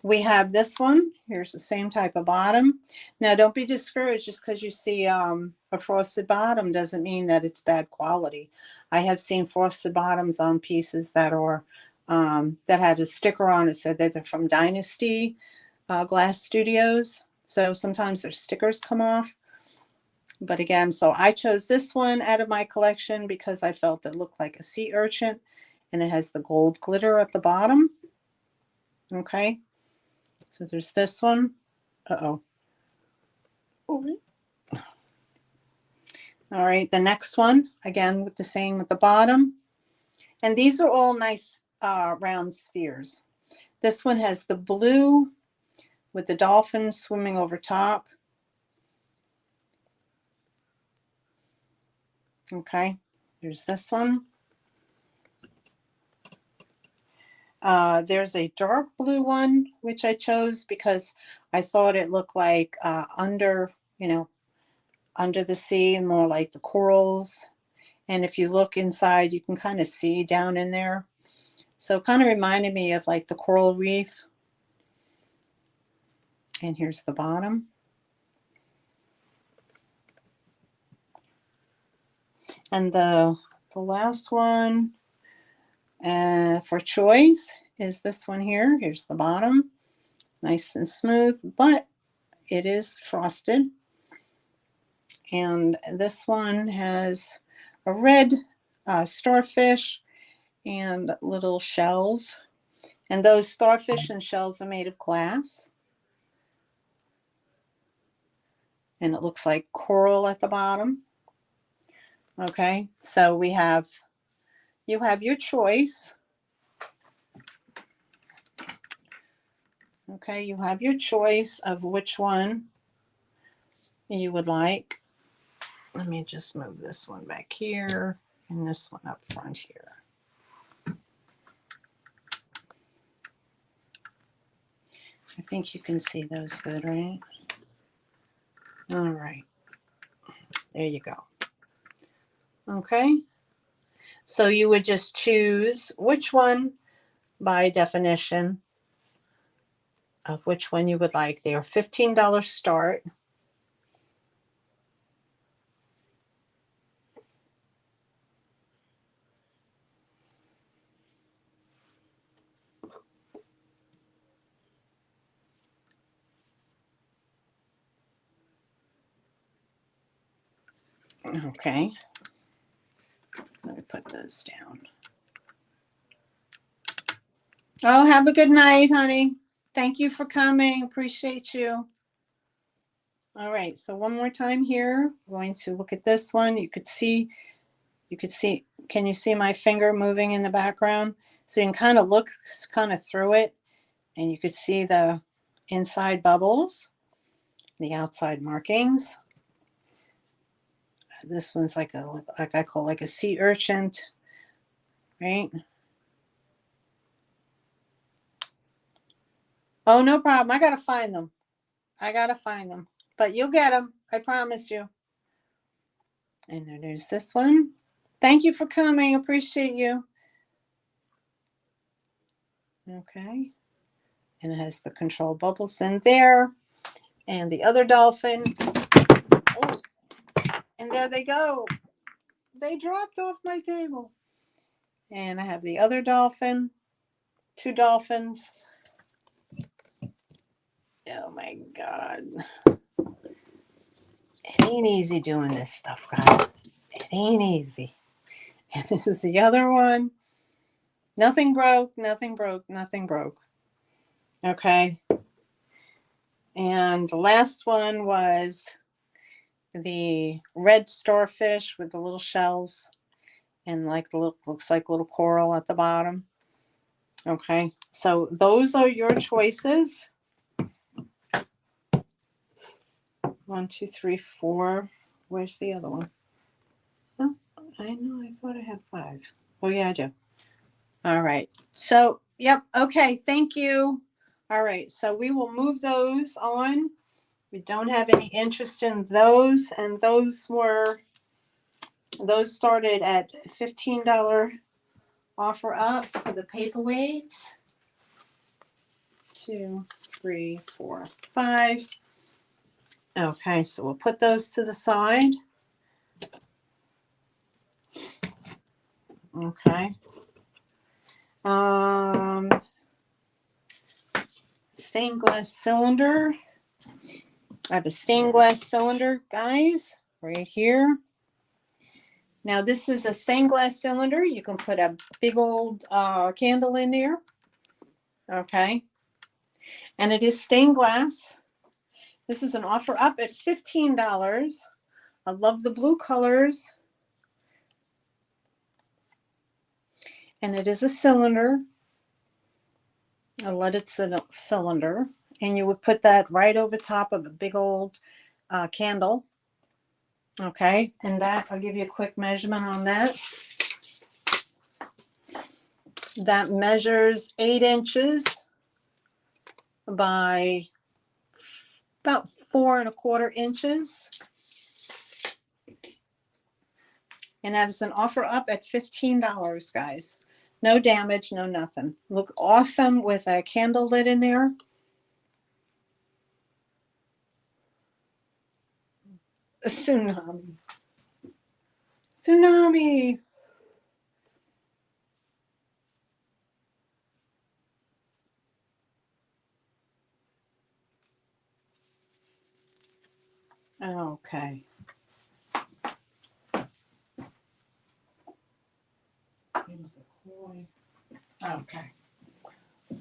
We have this one. Here's the same type of bottom. Now, don't be discouraged just because you see a frosted bottom doesn't mean that it's bad quality. I have seen frosted bottoms on pieces that are that had a sticker on it said that they're from Dynasty Glass Studios. So sometimes their stickers come off. But again, so I chose this one out of my collection because I felt it looked like a sea urchin, and it has the gold glitter at the bottom. Okay. So there's this one. Uh-oh. All right, the next one, again, with the same at the bottom. And these are all nice round spheres. This one has the blue with the dolphin swimming over top. Okay, there's this one. There's a dark blue one, which I chose because I thought it looked like under, under the sea, and more like the corals. And if you look inside, you can kind of see down in there. So it kind of reminded me of like the coral reef. And here's the bottom. And the last one for choice is this one here. Here's the bottom. Nice and smooth, but it is frosted. And this one has a red starfish and little shells. And those starfish and shells are made of glass. And it looks like coral at the bottom. Okay, so you have your choice. Okay, you have your choice of which one you would like. Let me just move this one back here and this one up front here. I think you can see those good, right? All right. There you go. Okay. So you would just choose which one by definition of which one you would like. They are $15 start. Okay. Let me put those down. Oh, have a good night, honey. Thank you for coming. Appreciate you. All right, so one more time here. I'm going to look at this one. You could see, can you see my finger moving in the background? So you can kind of look kind of through it, and you could see the inside bubbles, the outside markings. This one's like I call like a sea urchin, right? Oh, no problem. I gotta find them. But you'll get them. I promise you. And then there's this one. Thank you for coming. Appreciate you. Okay. And it has the control bubbles in there. And the other dolphin. Oh, and there they go. They dropped off my table. And I have the other dolphin. Two dolphins. Oh my God. It ain't easy doing this stuff, guys. It ain't easy. And this is the other one. Nothing broke, nothing broke, nothing broke. Okay. And the last one was the red starfish with the little shells and like the little, looks like little coral at the bottom. Okay. So those are your choices. 1, 2, 3, 4. Where's the other one? Oh, I know. I thought I had 5. Oh, yeah, I do. All right. So, yep. Okay. Thank you. All right. So we will move those on. We don't have any interest in those, and those started at $15 offer up for the paperweights. 2, 3, 4, 5. Okay, so we'll put those to the side. Okay. Stained glass cylinder. I have a stained glass cylinder, guys, right here. Now this is a stained glass cylinder. You can put a big old candle in there. Okay. And it is stained glass. This is an offer up at $15. I love the blue colors. And it is a cylinder. A leaded cylinder. And you would put that right over top of a big old candle. Okay, and that, I'll give you a quick measurement on that. That measures 8 inches by about 4¼ inches. And that is an offer up at $15, guys. No damage, no nothing. Look awesome with a candle lit in there. A tsunami. Tsunami. Okay. Okay.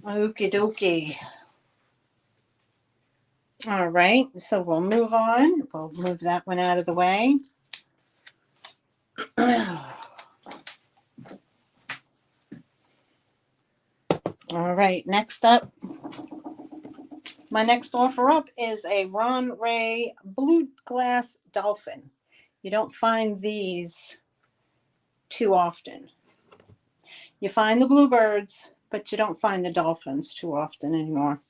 Okie dokie. All right, so we'll move on. We'll move that one out of the way. All right, next up, my next offer up is a Ron Ray Blue Glass Dolphin. You don't find these too often. You find the bluebirds, but you don't find the dolphins too often anymore.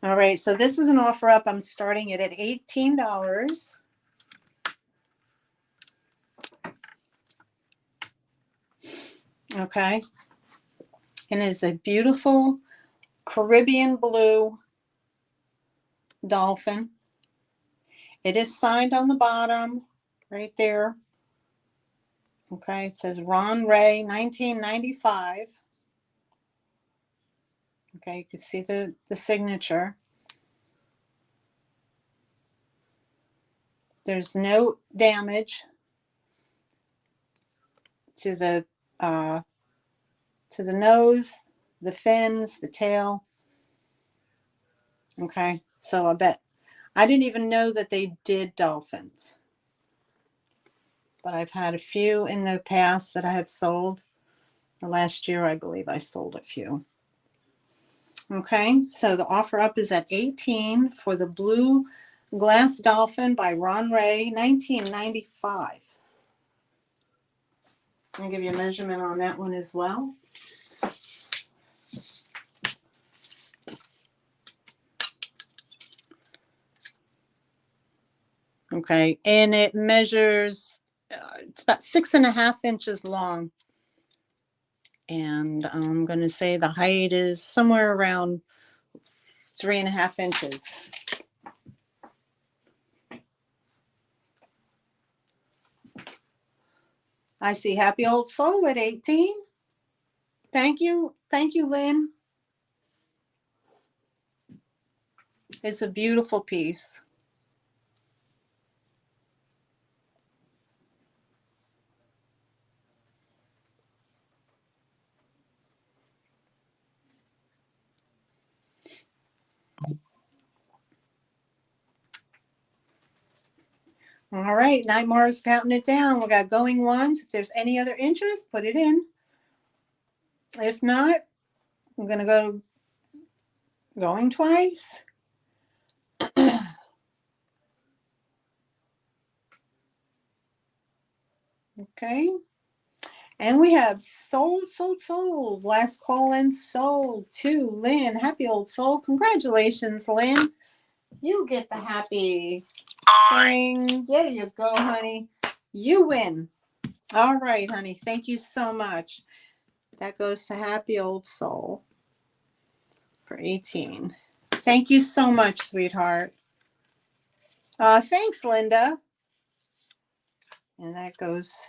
All right, so this is an offer up. I'm starting it at $18. Okay. And it's a beautiful Caribbean blue dolphin. It is signed on the bottom right there. Okay, it says Ron Ray, 1995. Okay, you can see the signature. There's no damage to the nose, the fins, the tail. Okay, so I didn't even know that they did dolphins, but I've had a few in the past that I have sold. The last year, I believe I sold a few. Okay, so the offer up is at $18 for the Blue Glass Dolphin by Ron Ray, 1995. I'll give you a measurement on that one as well. Okay, and it measures, it's about 6½ inches long. And I'm going to say the height is somewhere around 3½ inches. I see Happy Old Soul at 18. Thank you. Thank you, Lynn. It's a beautiful piece. All right, Nightmare's counting it down. We got going once. If there's any other interest, put it in. If not, I'm going to go going twice. Okay. And we have sold. Last call in sold to Lynn. Happy Old Soul. Congratulations, Lynn. You get the happy ring. There you go, honey. You win. All right, honey. Thank you so much. That goes to Happy Old Soul for 18. Thank you so much, sweetheart. Thanks, Linda. And that goes.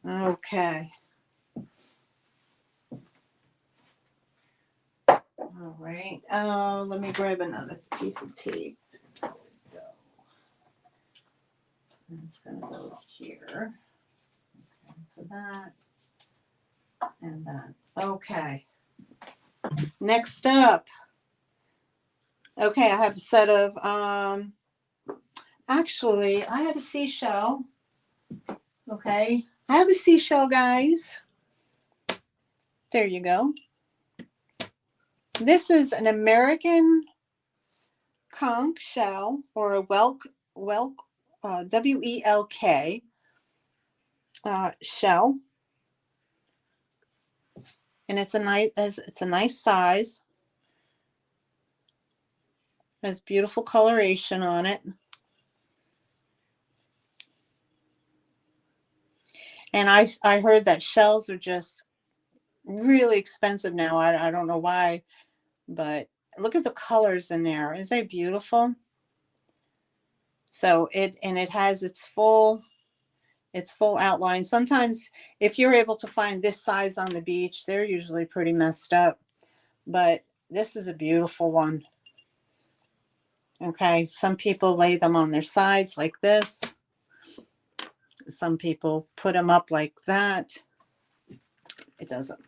Okay. All right. Let me grab another piece of tape. There we go. And it's going to go here. Okay, for that. And that. Okay. Next up. Okay, I have a set of, actually, I have a seashell. Okay. I have a seashell, guys. There you go. This is an American conch shell, or a Welk, W-E-L-K shell. And it's a nice size. Has beautiful coloration on it. And I heard that shells are just really expensive now. I don't know why, but look at the colors in there. Isn't that beautiful? So it has its full outline. Sometimes if you're able to find this size on the beach, they're usually pretty messed up. But this is a beautiful one. Okay, some people lay them on their sides like this. Some people put them up like that. It doesn't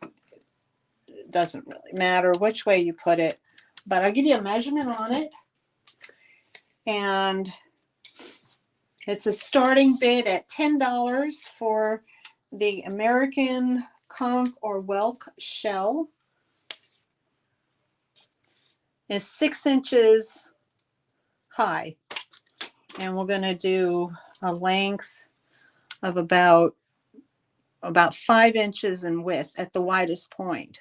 really matter which way you put it, but I'll give you a measurement on it. And it's a starting bid at $10 for the American conch or whelk shell. It's 6 inches high, and we're going to do a length of about 5 inches in width at the widest point,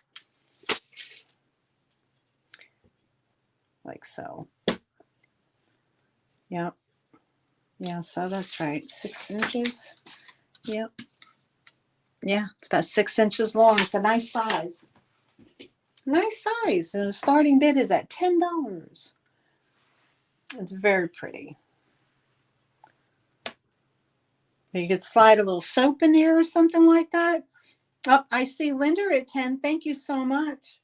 like so. Yep. Yeah, so that's right. 6 inches. Yep. Yeah, it's about 6 inches long. It's a nice size. Nice size. And the starting bid is at $10. It's very pretty. You could slide a little soap in there or something like that. Oh, I see Linda at 10. Thank you so much.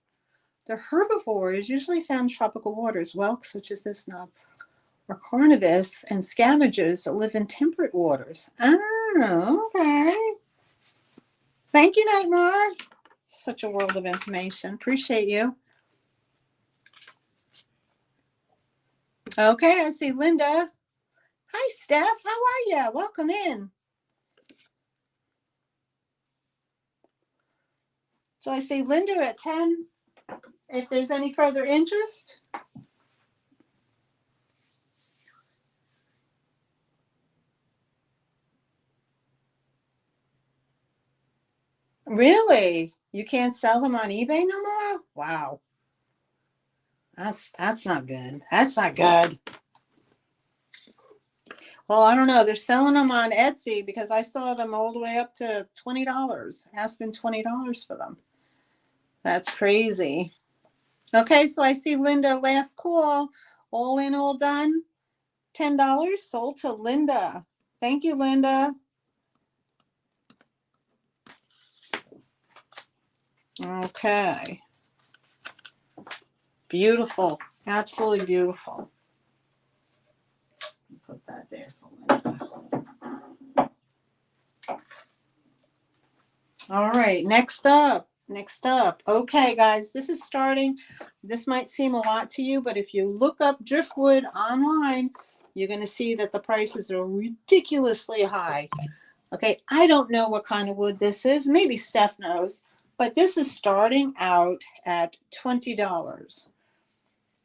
The herbivore is usually found in tropical waters, whelks such as this nub, or carnivorous and scavengers that live in temperate waters. Oh, okay. Thank you, Nightmare. Such a world of information. Appreciate you. Okay, I see Linda. Hi, Steph. How are you? Welcome in. So I see Linda at 10. If there's any further interest. Really? You can't sell them on eBay no more? Wow. That's not good. That's not good. Well, I don't know. They're selling them on Etsy because I saw them all the way up to $20, asking $20 for them. That's crazy. Okay, so I see Linda, last call. All in, all done. $10 sold to Linda. Thank you, Linda. Okay. Beautiful. Absolutely beautiful. Put that there for Linda. All right, next up. Okay, guys, this is starting. This might seem a lot to you, but if you look up driftwood online, you're going to see that the prices are ridiculously high. Okay, I don't know what kind of wood this is. Maybe Steph knows, but this is starting out at $20.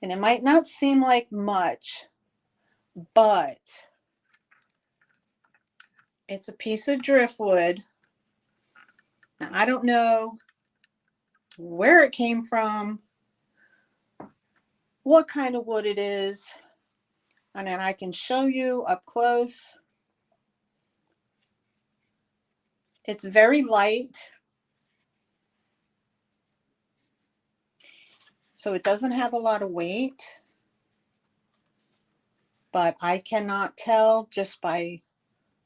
And it might not seem like much, but it's a piece of driftwood. Now, I don't know where it came from, what kind of wood it is, and then I can show you up close. It's very light, so it doesn't have a lot of weight, but I cannot tell just by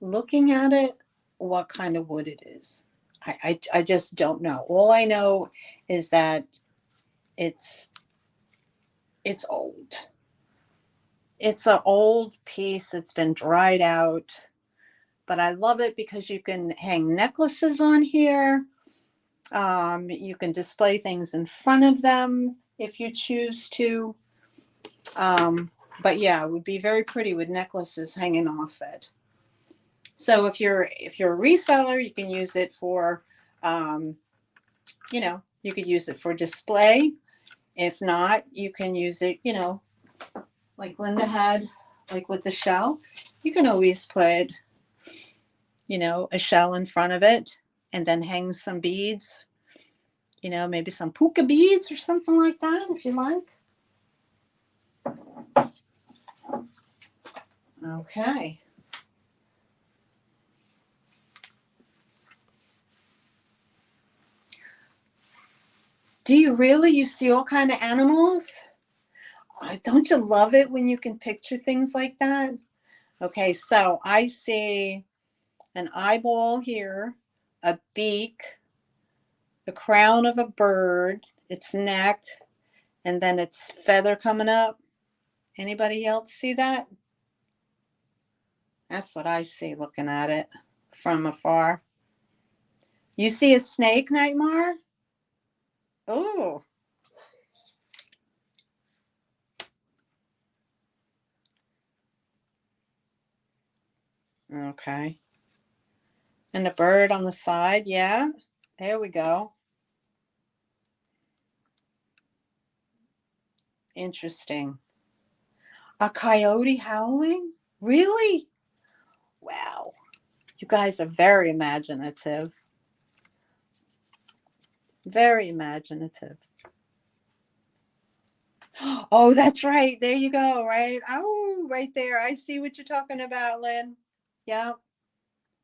looking at it what kind of wood it is. I just don't know. All I know is that it's it's old. It's an old piece that's been dried out, but I love it because you can hang necklaces on here. You can display things in front of them if you choose to. But yeah, it would be very pretty with necklaces hanging off it. So if you're a reseller, you can use it for, um, you could use it for display. If not, you can use it, like Linda had, like with the shell. You can always put, a shell in front of it and then hang some beads, maybe some puka beads or something like that if you like. Okay. Do you really? You see all kind of animals? Don't you love it when you can picture things like that? Okay, so I see an eyeball here, a beak, the crown of a bird, its neck, and then its feather coming up. Anybody else see that? That's what I see looking at it from afar. You see a snake, Nightmare? Oh, okay. And a bird on the side, yeah. There we go. Interesting. A coyote howling? Really? Wow. You guys are very imaginative. Very imaginative. Oh, that's right. There you go, right? Oh, right there. I see what you're talking about, Lynn. Yep.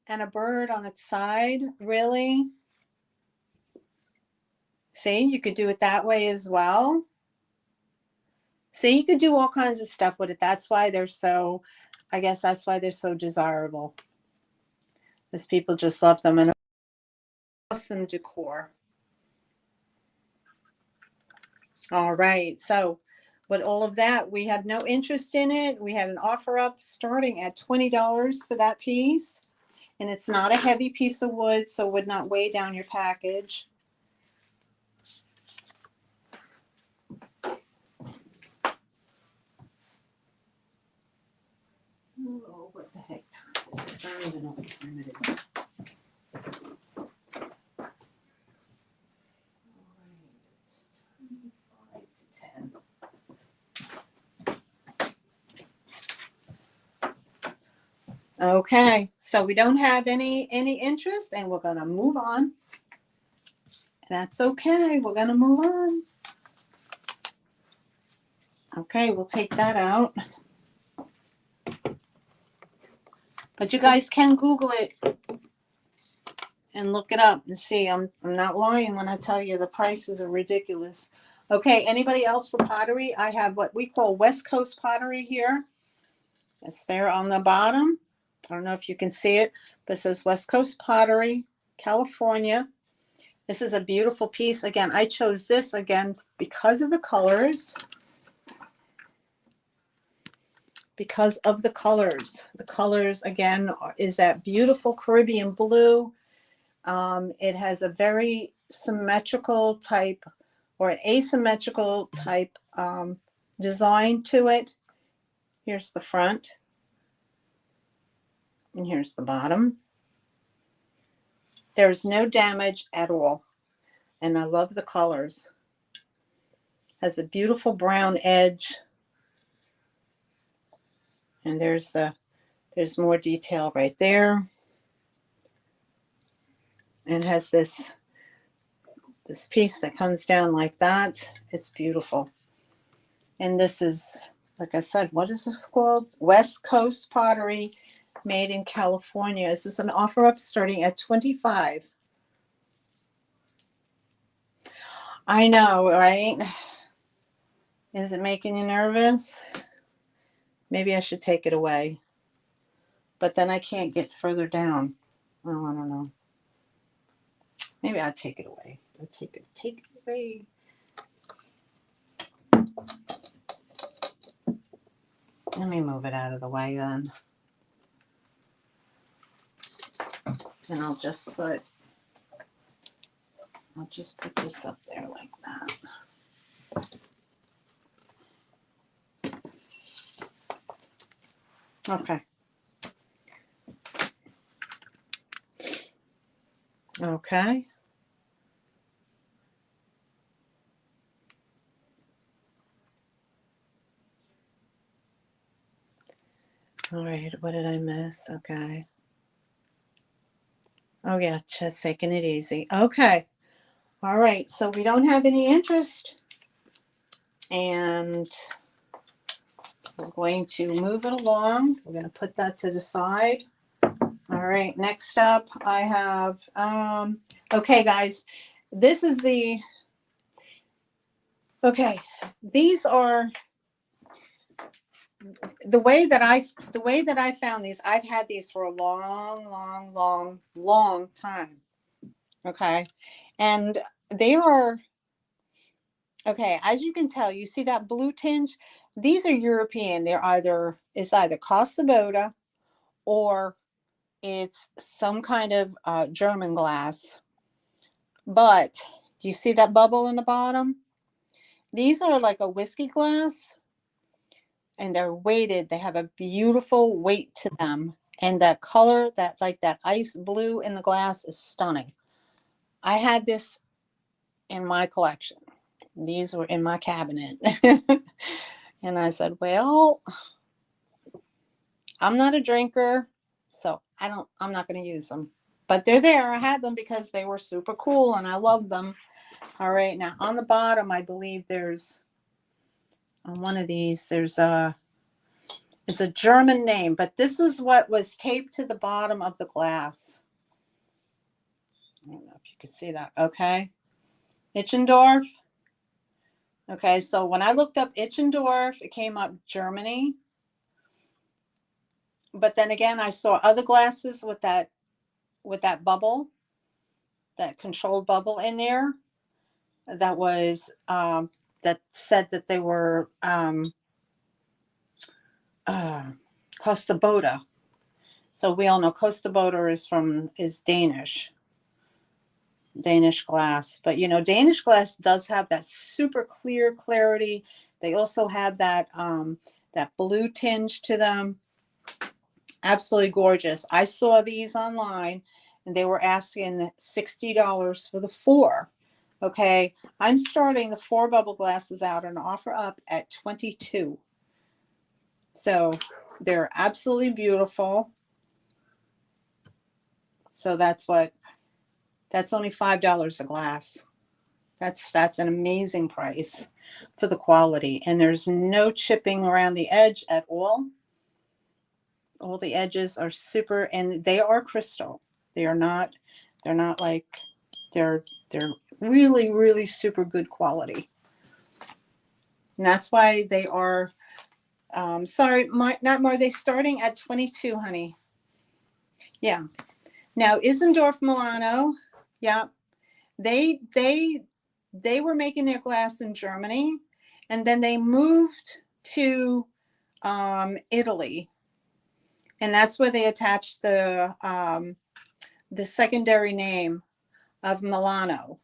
And a bird on its side. Really? See, you could do it that way as well. See, you could do all kinds of stuff with it. I guess that's why they're so desirable. Because people just love them, and awesome decor. All right. So with all of that, we had no interest in it. We had an offer up starting at $20 for that piece. And it's not a heavy piece of wood, so it would not weigh down your package. Oh, what the heck time is it? I don't even know what time it is. All right, it's 25 to 10. Okay, so we don't have any interest, and we're gonna move on. That's okay. We're gonna move on. Okay, we'll take that out. But you guys can Google it and look it up and see. I'm not lying when I tell you the prices are ridiculous. Okay, anybody else for pottery? I have what we call West Coast pottery here. It's there on the bottom. I don't know if you can see it, but it says West Coast Pottery, California. This is a beautiful piece. Again, I chose this again because of the colors. Because of the colors. The colors, again, is that beautiful Caribbean blue. It has a very symmetrical type or an asymmetrical type design to it. Here's the front. And here's the bottom. There's no damage at all. And I love the colors. Has a beautiful brown edge. And there's more detail right there. And has this piece that comes down like that. It's beautiful. And this is, like I said, what is this called? West Coast Pottery, made in California. This is an offer up starting at $25. I know, right? Is it making you nervous? Maybe I should take it away. But then I can't get further down. Oh, I don't know. Maybe I'll take it away. I'll take it away. Let me move it out of the way then. And I'll just put this up there like that. Okay. Okay. All right, what did I miss? Okay. Oh yeah, just taking it easy. Okay. All right, so we don't have any interest, and we're going to move it along. We're going to put that to the side. All right, next up I have, okay guys, this is okay, these are, the way that I found these, I've had these for a long time. Okay. And they are, okay, as you can tell, you see that blue tinge? These are European. It's either Costa Boda or it's some kind of German glass. But do you see that bubble in the bottom? These are like a whiskey glass, and they're weighted. They have a beautiful weight to them. And that color, that ice blue in the glass, is stunning. I had this in my collection. These were in my cabinet. And I said, well, I'm not a drinker, so I'm not going to use them. But they're there. I had them because they were super cool and I love them. All right. Now on the bottom, I believe there's, on one of these, it's a German name, but this is what was taped to the bottom of the glass. I don't know if you can see that. Okay. Itchendorf. Okay. So when I looked up Itchendorf, it came up Germany. But then again, I saw other glasses with that bubble, that controlled bubble in there, that was that said that they were Costa Boda. So we all know Costa Boda is Danish glass. But you know, Danish glass does have that super clear clarity. They also have that blue tinge to them. Absolutely gorgeous. I saw these online and they were asking $60 for the 4. Okay, I'm starting the 4 bubble glasses out and offer up at $22. So they're absolutely beautiful. So that's only $5 a glass. That's an amazing price for the quality. And there's no chipping around the edge at all. All the edges are super, and they are crystal. They're not like, they're really, really super good quality. And that's why they are, sorry, not more, they starting at 22, honey. Yeah. Now, Isendorf Milano, yeah, they were making their glass in Germany, and then they moved to Italy. And that's where they attached the secondary name of Milano.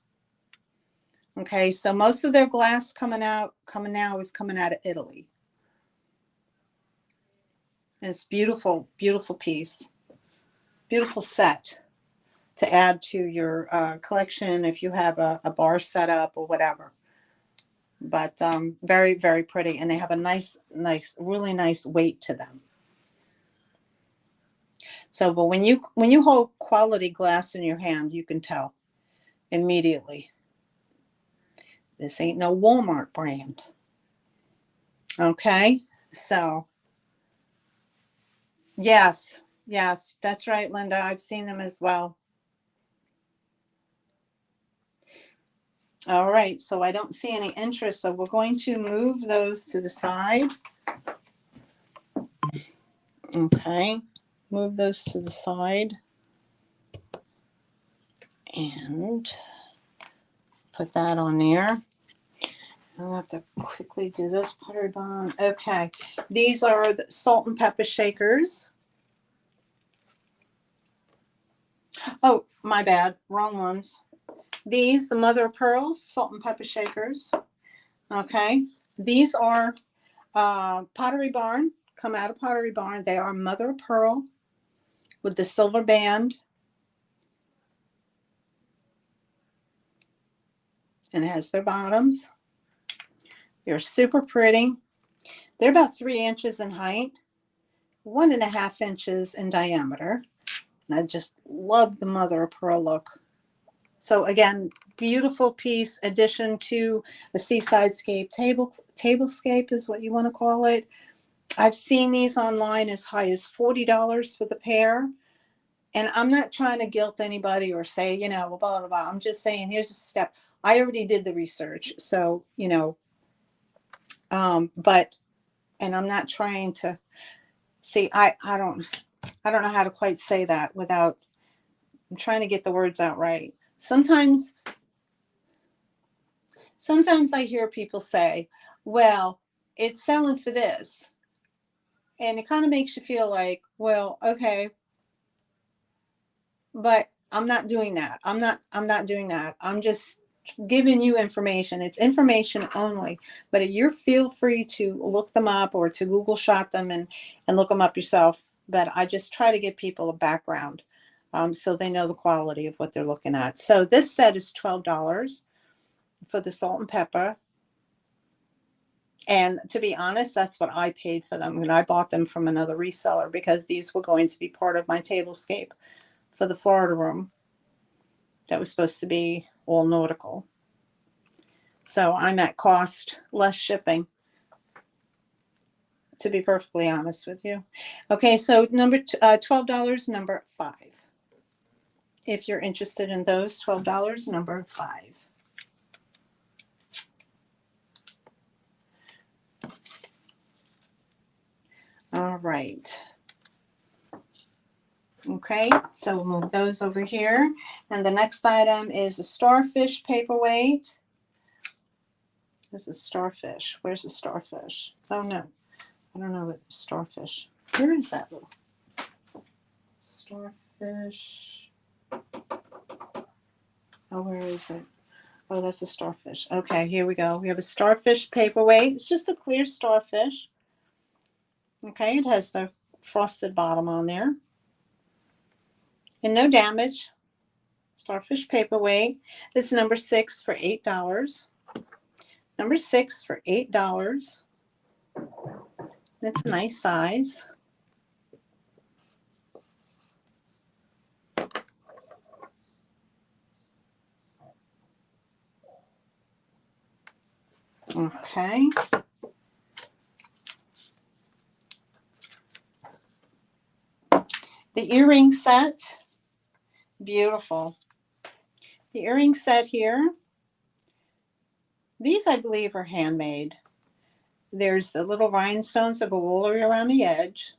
Okay, so most of their glass coming now is coming out of Italy. And it's beautiful, beautiful piece, beautiful set to add to your collection if you have a bar setup or whatever. But very, very pretty, and they have a nice, really nice weight to them. So, but when you hold quality glass in your hand, you can tell immediately. This ain't no Walmart brand. Okay, so yes, yes, that's right, Linda. I've seen them as well. All right, so I don't see any interest, so we're going to move those to the side. Okay, move those to the side and put that on there. I'll have to quickly do this pottery barn. Okay, these are the salt and pepper shakers. Oh, my bad, wrong ones. These, the mother of pearls, salt and pepper shakers. Okay, these are Pottery Barn, come out of Pottery Barn. They are mother of pearl with the silver band. And it has their bottoms. They're super pretty. They're about 3 inches in height, 1.5 inches in diameter. And I just love the mother of pearl look. So again, beautiful piece addition to the seaside scape tablescape is what you want to call it. I've seen these online as high as $40 for the pair. And I'm not trying to guilt anybody or say, you know, blah, blah, blah. I'm just saying, here's a step. I already did the research. So, you know, but, and I'm not trying to see, I don't know how to quite say that without, I'm trying to get the words out right. Sometimes I hear people say, well, it's selling for this. And it kind of makes you feel like, well, okay, but I'm not doing that. I'm not doing that. I'm just giving you information. It's information only, but you feel free to look them up or to Google shot them and look them up yourself. But I just try to give people a background so they know the quality of what they're looking at. So this set is $12 for the salt and pepper. And to be honest, that's what I paid for them. And I bought them from another reseller because these were going to be part of my tablescape for the Florida room that was supposed to be all nautical. So I'm at cost, less shipping, to be perfectly honest with you. Okay, so number $12, number 5. If you're interested in those, $12, number 5. All right. Okay, so we'll move those over here. And the next item is a starfish paperweight. There's a starfish. Where's the starfish? Oh, no. I don't know what starfish. Where is that little starfish? Oh, where is it? Oh, that's a starfish. Okay, here we go. We have a starfish paperweight. It's just a clear starfish. Okay, it has the frosted bottom on there. And no damage. Starfish paperweight. This is number 6 for $8. Number 6 for $8. That's a nice size. Okay. The earring set. Beautiful. The earring set here. These, I believe, are handmade. There's the little rhinestones that go all the way around the edge.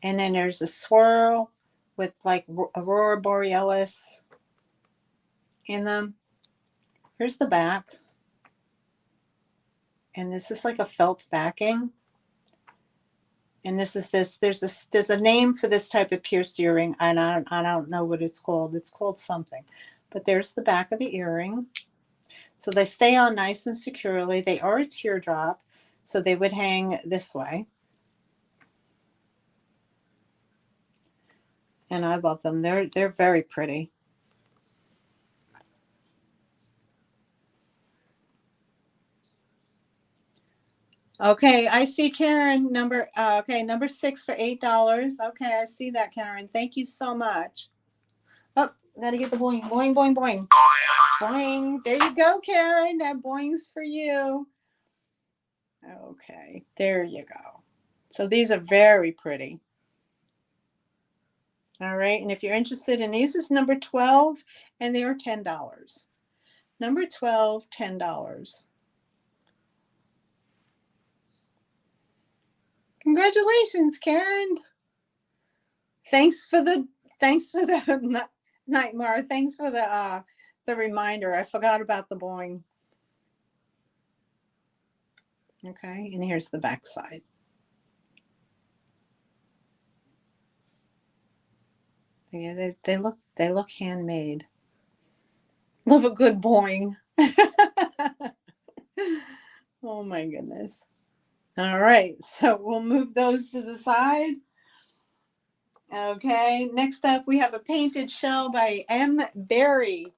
And then there's a swirl with like Aurora Borealis in them. Here's the back. And this is like a felt backing. And this is this. There's a name for this type of pierced earring, and I don't know what it's called. It's called something. But there's the back of the earring. So they stay on nice and securely. They are a teardrop, so they would hang this way. And I love them. They're very pretty. Okay, I see Karen number. Number 6 for $8. Okay, I see that, Karen. Thank you so much. Oh, gotta get the boing, boing, boing, boing, boing. There you go, Karen. That boing's for you. Okay, there you go. So these are very pretty. All right, and if you're interested in these, is number 12, and they are $10. Number 12, $10. Congratulations, Karen. Thanks for the Nightmare. Thanks for the reminder. I forgot about the boing. Okay, and here's the back side. Yeah, they look handmade. Love a good boing. Oh my goodness. All right, so we'll move those to the side. Okay, next up we have a painted shell by M. Berry.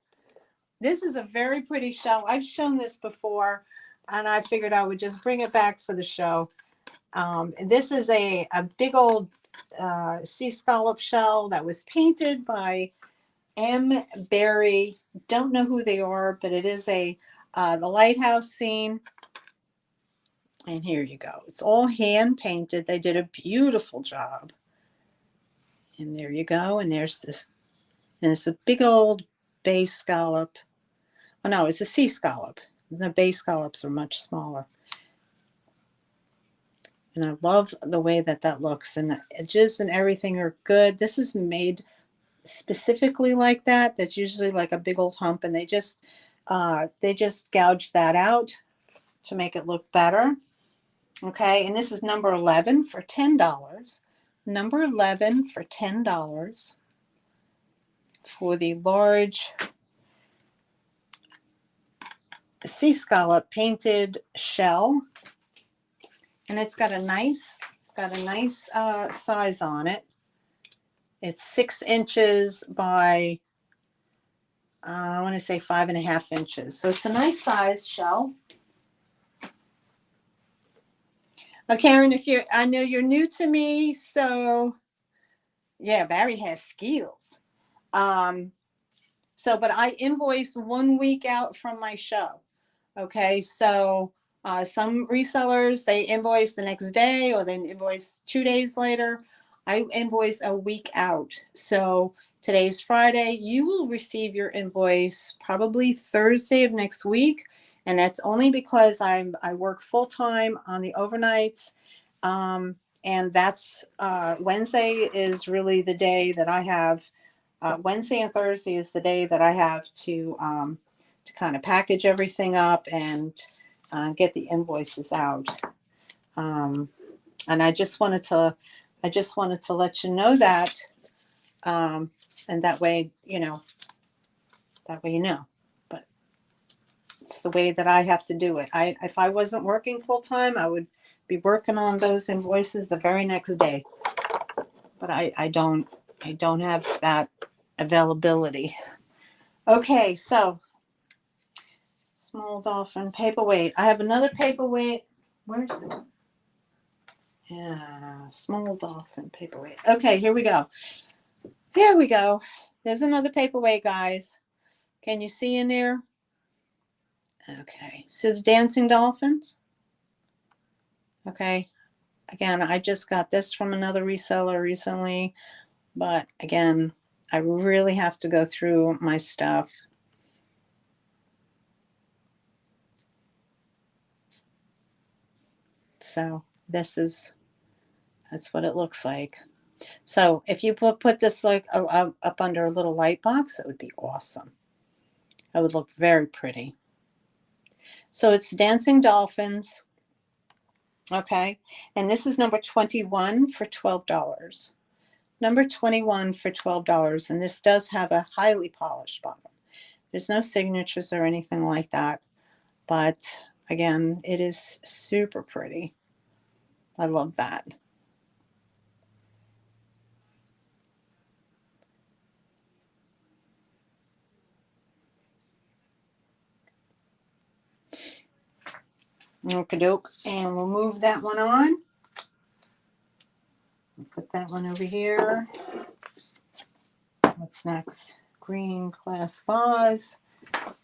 This is a very pretty shell. I've shown this before, and I figured I would just bring it back for the show. This is a big old sea scallop shell that was painted by M. Berry. Don't know who they are, but it is the lighthouse scene. And here you go. It's all hand painted. They did a beautiful job. And there you go. And there's this, and it's a big old bay scallop. Oh no, it's a sea scallop. The bay scallops are much smaller. And I love the way that looks. And the edges and everything are good. This is made specifically like that. That's usually like a big old hump, and they just gouge that out to make it look better. Okay, and this is number 11 for $10. Number 11 for $10 for the large sea scallop painted shell. And it's got a nice size on it. It's 6 inches by I want to say 5.5 inches. So it's a nice size shell. Karen, I know you're new to me, so yeah, Barry has skills. But I invoice 1 week out from my show. Okay, so some resellers, they invoice the next day, or they invoice 2 days later. I invoice a week out. So today's Friday. You will receive your invoice probably Thursday of next week. And that's only because I work full time on the overnights. And that's Wednesday is really the day that I have. Wednesday and Thursday is the day that I have to kind of package everything up and get the invoices out. And I just wanted to let you know that, and that way you know. But it's the way that I have to do it. If I wasn't working full time, I would be working on those invoices the very next day. But I don't have that availability. Okay, so small dolphin paperweight. I have another paperweight. Where's it? Yeah, small dolphin paperweight. Okay, here we go. Here we go. There's another paperweight, guys. Can you see in there? Okay, so the dancing dolphins. Okay, again, I just got this from another reseller recently, but again, I really have to go through my stuff. So that's what it looks like. So if you put this like up under a little light box, it would be awesome. It would look very pretty. So it's dancing dolphins. Okay. And this is number 21 for $12. Number 21 for $12. And this does have a highly polished bottom. There's no signatures or anything like that. But again, it is super pretty. I love that. Okie doke. And we'll move that one on. Put that one over here. What's next? Green glass vase.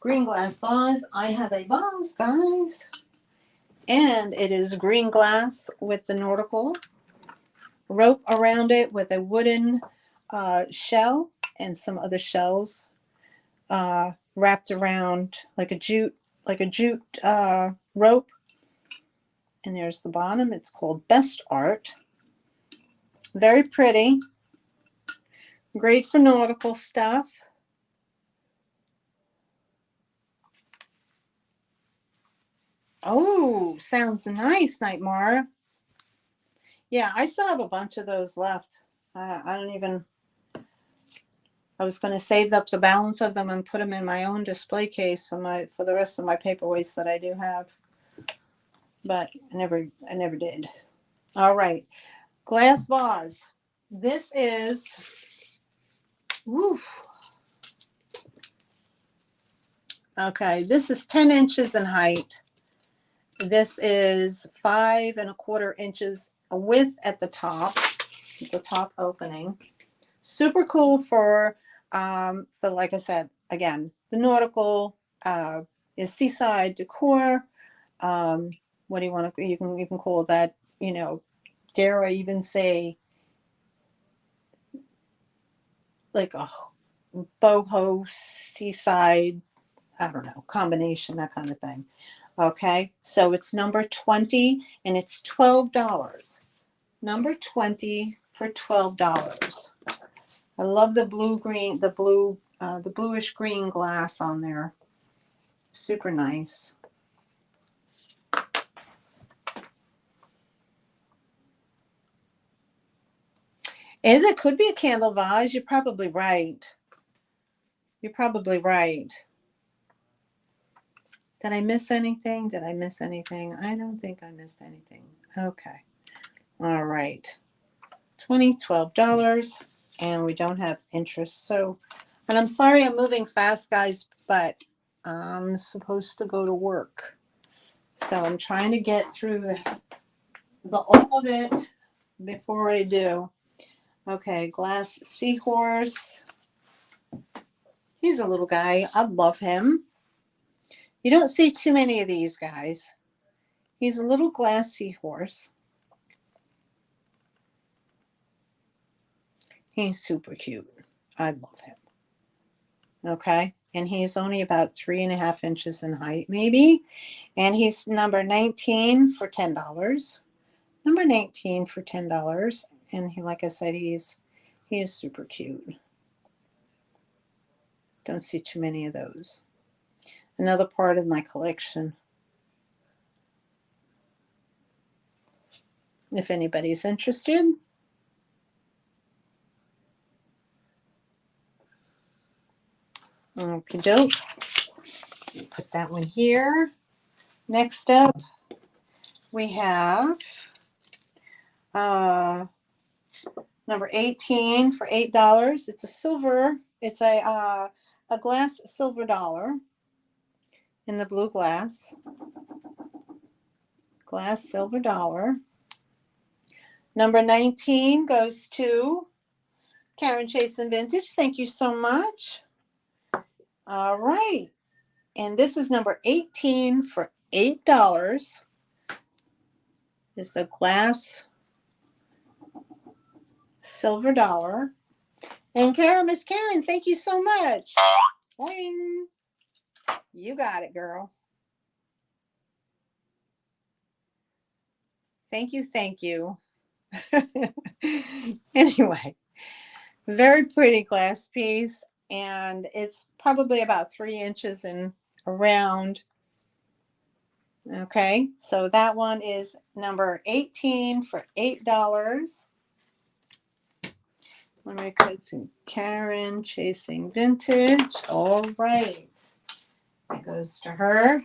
Green glass vase. I have a vase, guys. And it is green glass with the nautical rope around it with a wooden shell and some other shells wrapped around like a jute rope. And there's the bottom. It's called Best Art. Very pretty. Great for nautical stuff. Oh, sounds nice, Nightmare. Yeah, I still have a bunch of those left. I don't even. I was going to save up the balance of them and put them in my own display case for the rest of my paperweights that I do have, but I never did. All right, glass vase. This is, woof. Okay, this is 10 inches in height. This is 5¼ inches width at the top opening. Super cool for like I said, again, the nautical is seaside decor. What do you want to, you can call that, dare I even say, like a boho seaside, I don't know, combination, that kind of thing. Okay, so it's number 20 and it's $12. Number 20 for $12. I love the the bluish green glass on there. Super nice. It could be a candle vase. You're probably right. You're probably right. Did I miss anything? Did I miss anything? I don't think I missed anything. Okay. All right. $12. And we don't have interest. So, and I'm sorry I'm moving fast, guys, but I'm supposed to go to work. So I'm trying to get through all of it before I do. Okay, glass seahorse. He's a little guy. I love him. You don't see too many of these guys. He's a little glass seahorse. He's super cute. I love him. Okay, and he's only about 3½ inches in height, maybe. And he's number 19 for $10. Number 19 for $10. And he, like I said, he is super cute. Don't see too many of those. Another part of my collection. If anybody's interested. Okie doke. Put that one here. Next up, we have number 18 for $8. It's a silver. It's a glass silver dollar in the blue glass. Glass silver dollar. Number 19 goes to Karen Chasen Vintage. Thank you so much. All right. And this is number 18 for $8. It's a glass silver dollar. And Karen, Miss Karen, thank you so much. Boing. You got it, girl. Thank you, thank you. Anyway, very pretty glass piece. And it's probably about 3 inches in around. Okay, so that one is number 18 for $8. Let me go to Karen Chasing Vintage. All right. It goes to her.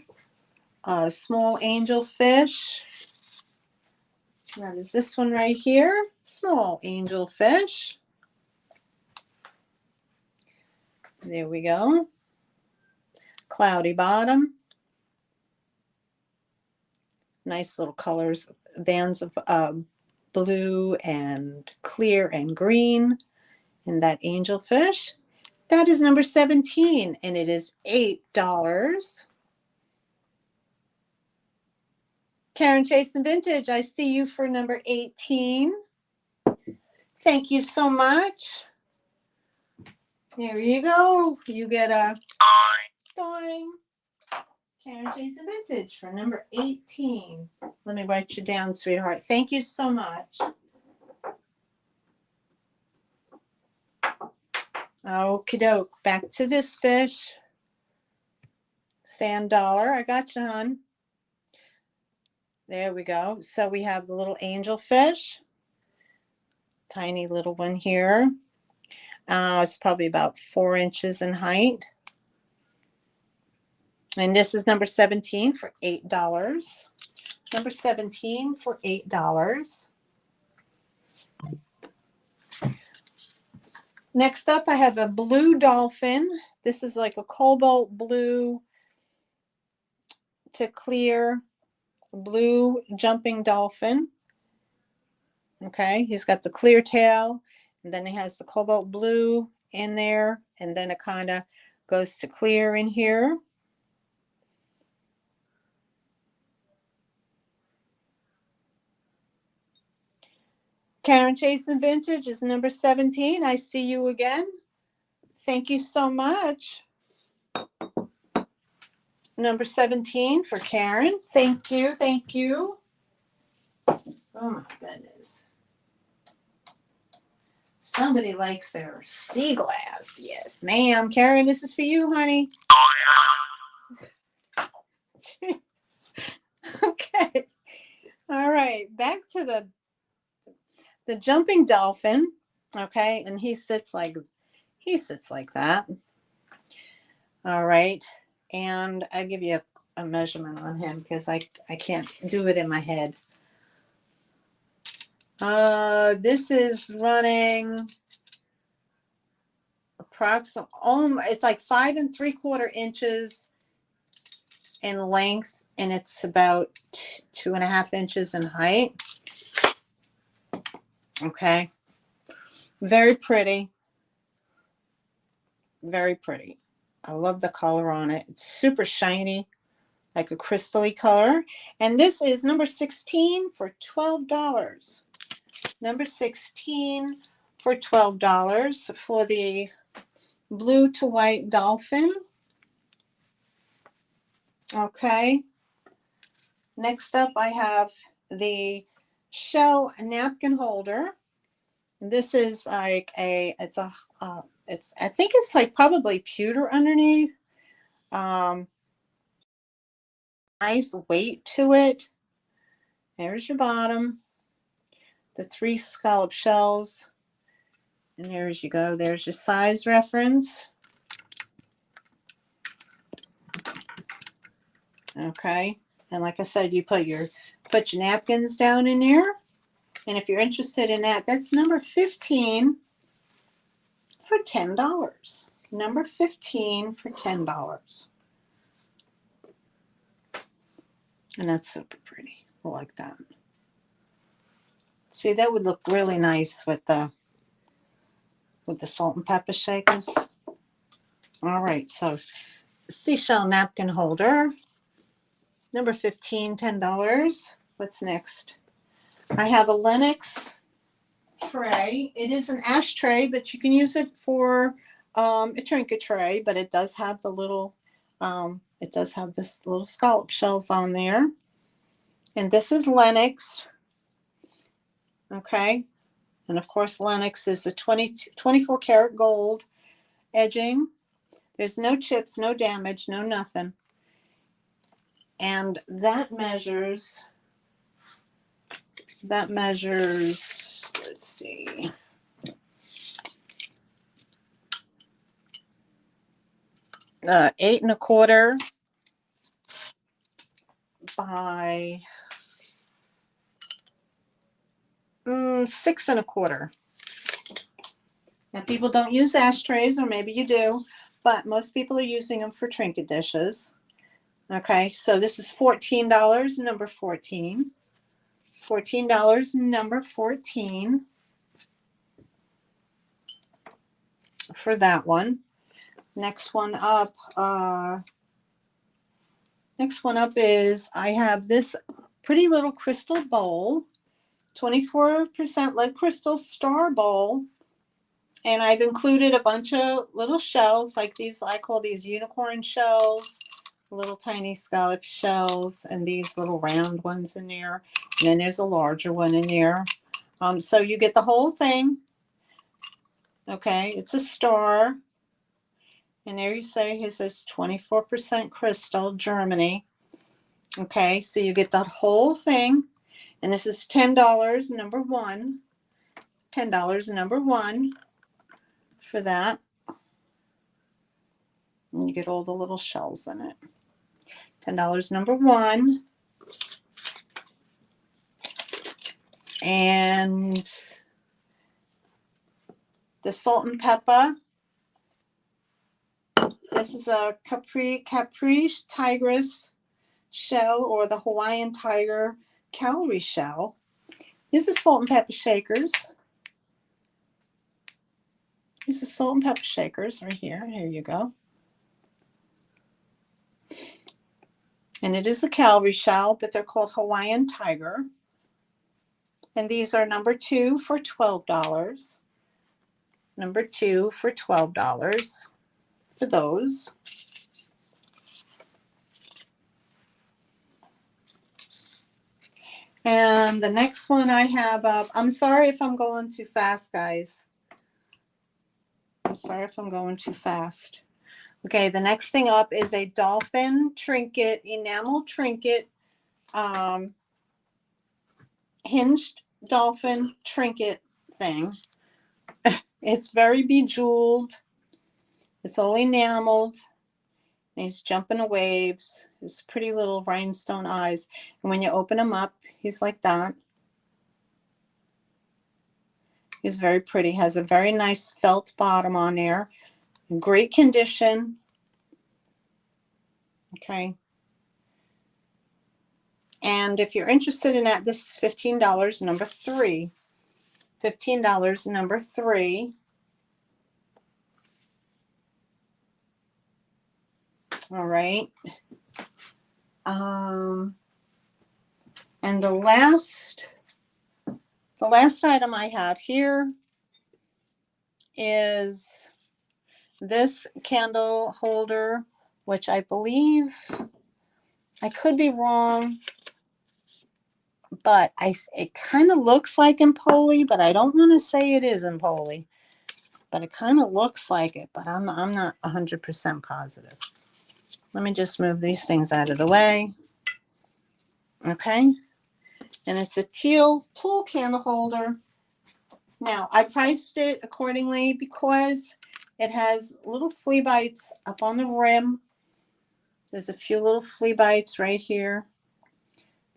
Small angel fish. That is this one right here. Small angel fish. There we go. Cloudy bottom. Nice little colors, bands of blue and clear and green. And that angelfish, that is number 17, and it is $8. Karen Chase and Vintage, I see you for number 18. Thank you so much. There you go. You get a doing. Karen Chase and Vintage for number 18. Let me write you down, sweetheart. Thank you so much. Okie doke. Back to this fish. Sand dollar. I got you, hon. There we go. So we have the little angel fish. Tiny little one here. It's probably about 4 inches in height. And this is number 17 for $8. Number 17 for $8. Next up, I have a blue dolphin. This is like a cobalt blue to clear blue jumping dolphin. Okay, he's got the clear tail, and then he has the cobalt blue in there, and then it kind of goes to clear in here. Karen Chase and Vintage is number 17. I see you again. Thank you so much. Number 17 for Karen. Thank you. Thank you. Oh my goodness. Somebody likes their sea glass. Yes, ma'am. Karen, this is for you, honey. Okay. All right. Back to the jumping dolphin. Okay. And he sits like that. All right. And I give you a measurement on him because I can't do it in my head. This is running approximately, it's like 5 3/4 inches in length, and it's about 2.5 inches in height. Okay. Very pretty. Very pretty. I love the color on it. It's super shiny, like a crystal-y color. And this is number 16 for $12. Number 16 for $12 for the blue to white dolphin. Okay. Next up, I have the shell napkin holder. This is like I think it's like probably pewter underneath. Nice weight to it. There's your bottom. The 3 scallop shells. And there's you go. There's your size reference. Okay. And like I said, you put your napkins down in there. And if you're interested in that, that's number 15 for $10. Number 15 for $10. And that's super pretty. I like that. See, that would look really nice with the salt and pepper shakers. All right, so seashell napkin holder. Number 15, $10. What's next? I have a Lennox tray. It is an ashtray, but you can use it for a trinket tray, but it does have the little, it does have this little scallop shells on there. And this is Lennox. Okay. And of course, Lennox is a 24 karat gold edging. There's no chips, no damage, no nothing. And that measures, let's see. Uh, 8 1/4 by 6 1/4. Now, people don't use ashtrays, or maybe you do, but most people are using them for trinket dishes. Okay, so this is $14, number 14. $14, number 14 for that one. Next one up is I have this pretty little crystal bowl, 24% lead crystal star bowl. And I've included a bunch of little shells like these. I call these unicorn shells, little tiny scallop shells, and these little round ones in there. And then there's a larger one in there. So you get the whole thing. Okay, it's a star. And there you say it says 24% crystal, Germany. Okay, so you get that whole thing. And this is $10, number one. $10, number one, for that. And you get all the little shells in it. $10, number one. And the salt and pepper. This is a Caprice Tigress shell, or the Hawaiian Tiger calorie shell. These are salt and pepper shakers. These are salt and pepper shakers right here. Here you go. And it is a calorie shell, but they're called Hawaiian Tiger. And these are number two for $12. Number two for $12 for those. And the next one I have up, I'm sorry if I'm going too fast, guys. I'm sorry if I'm going too fast. Okay, the next thing up is a dolphin trinket, enamel trinket, hinged dolphin trinket thing. It's very bejeweled. It's all enameled. He's jumping the waves. His pretty little rhinestone eyes. And when you open him up, he's like that. He's very pretty. Has a very nice felt bottom on there. In great condition. Okay. And if you're interested in that, this is $15, number three. $15, number three. All right. And the last item I have here is this candle holder, which I believe, I could be wrong, but it kind of looks like in poly, but I don't want to say it is in poly. But it kind of looks like it, but I'm not 100% positive. Let me just move these things out of the way. Okay. And it's a teal tool candle holder. Now, I priced it accordingly because it has little flea bites up on the rim. There's a few little flea bites right here.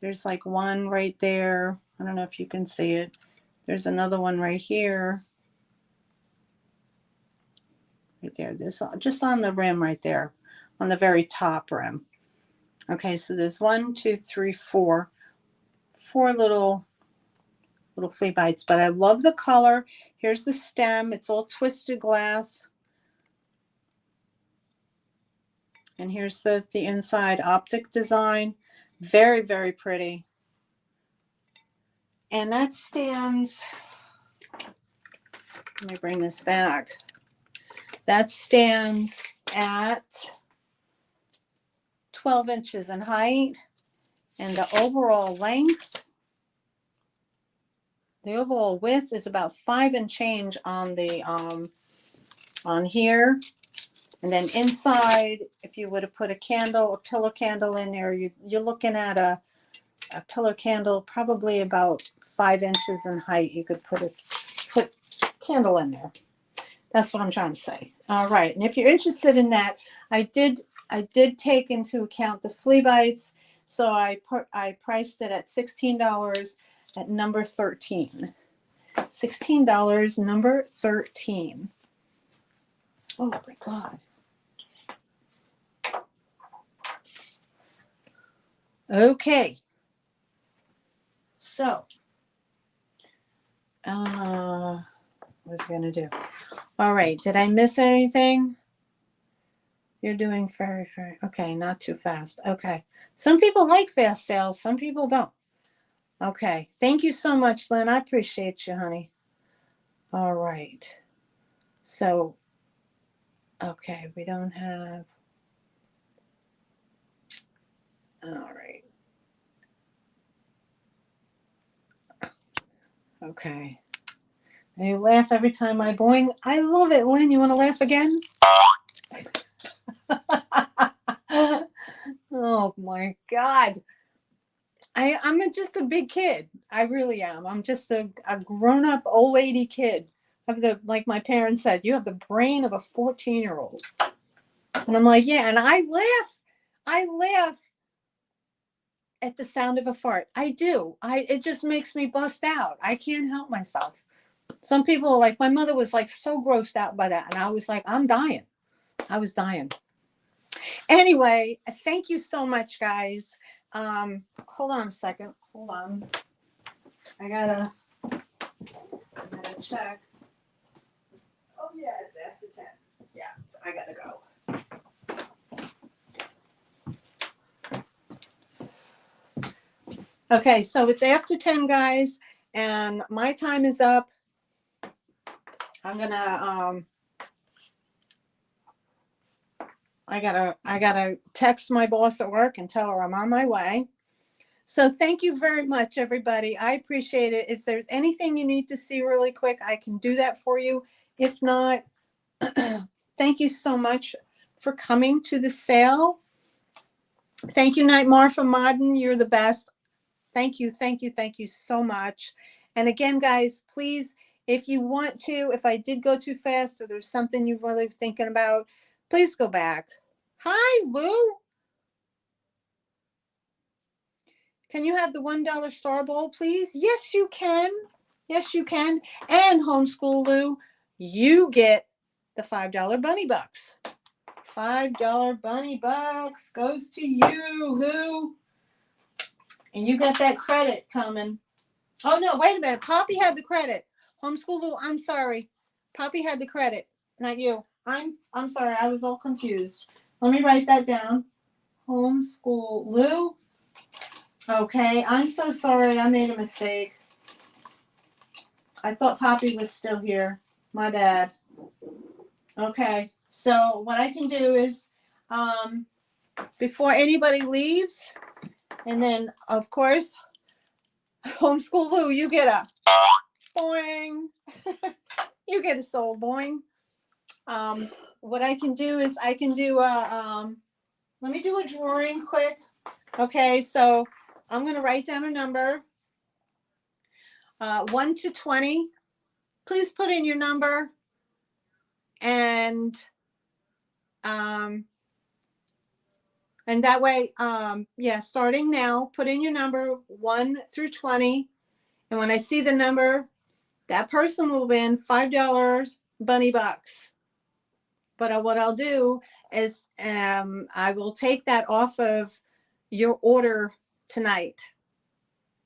There's like one right there. I don't know if you can see it. There's another one right here. Right there. This just on the rim right there, on the very top rim. Okay, so there's 1, 2, 3, 4 little flea bites, but I love the color. Here's the stem. It's all twisted glass. And here's the inside optic design. Very, very pretty. And that stands, let me bring this back. That stands at 12 inches in height, and the overall length, the overall width is about 5 and change on the on here. And then inside, if you would have put a pillow candle in there, you're looking at a pillow candle probably about 5 inches in height. You could put candle in there. That's what I'm trying to say. All right, and if you're interested in that, I did take into account the flea bites, so I priced it at $16 at number 13. $16, number 13. Oh my God. Okay. So, what was I going to do? All right. Did I miss anything? You're doing very, very, okay. Not too fast. Okay. Some people like fast sales. Some people don't. Okay. Thank you so much, Lynn. I appreciate you, honey. All right. So, okay, we don't have. All right. Okay. And you laugh every time I boing. I love it, Lynn. You want to laugh again? Oh my God. Just a big kid. I really am. I'm just a grown up old lady kid. I have like my parents said, you have the brain of a 14-year-old. And I'm like, yeah. And I laugh. I laugh at the sound of a fart. I do. It just makes me bust out. I can't help myself. Some people like my mother was like so grossed out by that. And I was like, I'm dying. I was dying. Anyway, thank you so much, guys. Hold on a second. Hold on. I gotta check. Oh yeah, it's after 10. Yeah, so I gotta go. Okay, so it's after 10, guys, and my time is up. I'm gonna I gotta text my boss at work and tell her I'm on my way. So thank you very much, everybody. I appreciate it. If there's anything you need to see really quick, I can do that for you. If not, thank you so much for coming to the sale. Thank you, Nightmare from Modern. You're the best. Thank you, thank you, thank you so much. And again, guys, please, if you want to, if I did go too fast or there's something you're really thinking about, please go back. Hi, Lou. Can you have the $1 Star Bowl, please? Yes, you can. Yes, you can. And Homeschool Lou, you get the $5 bunny bucks. $5 bunny bucks goes to you, Lou. And you got that credit coming. Oh, no, wait a minute. Poppy had the credit. Homeschool Lou, I'm sorry. Poppy had the credit, not you. I'm sorry. I was all confused. Let me write that down. Homeschool Lou. Okay, I'm so sorry. I made a mistake. I thought Poppy was still here. My bad. Okay, so what I can do is, before anybody leaves, and then, of course, Homeschool Lou, you get a boing. You get a soul boing. What I can do is I can do let me do a drawing quick. Okay, so I'm going to write down a number, 1 to 20. Please put in your number, and that way, yeah, starting now, put in your number 1 through 20. And when I see the number, that person will win $5 bunny bucks. But what I'll do is I will take that off of your order tonight.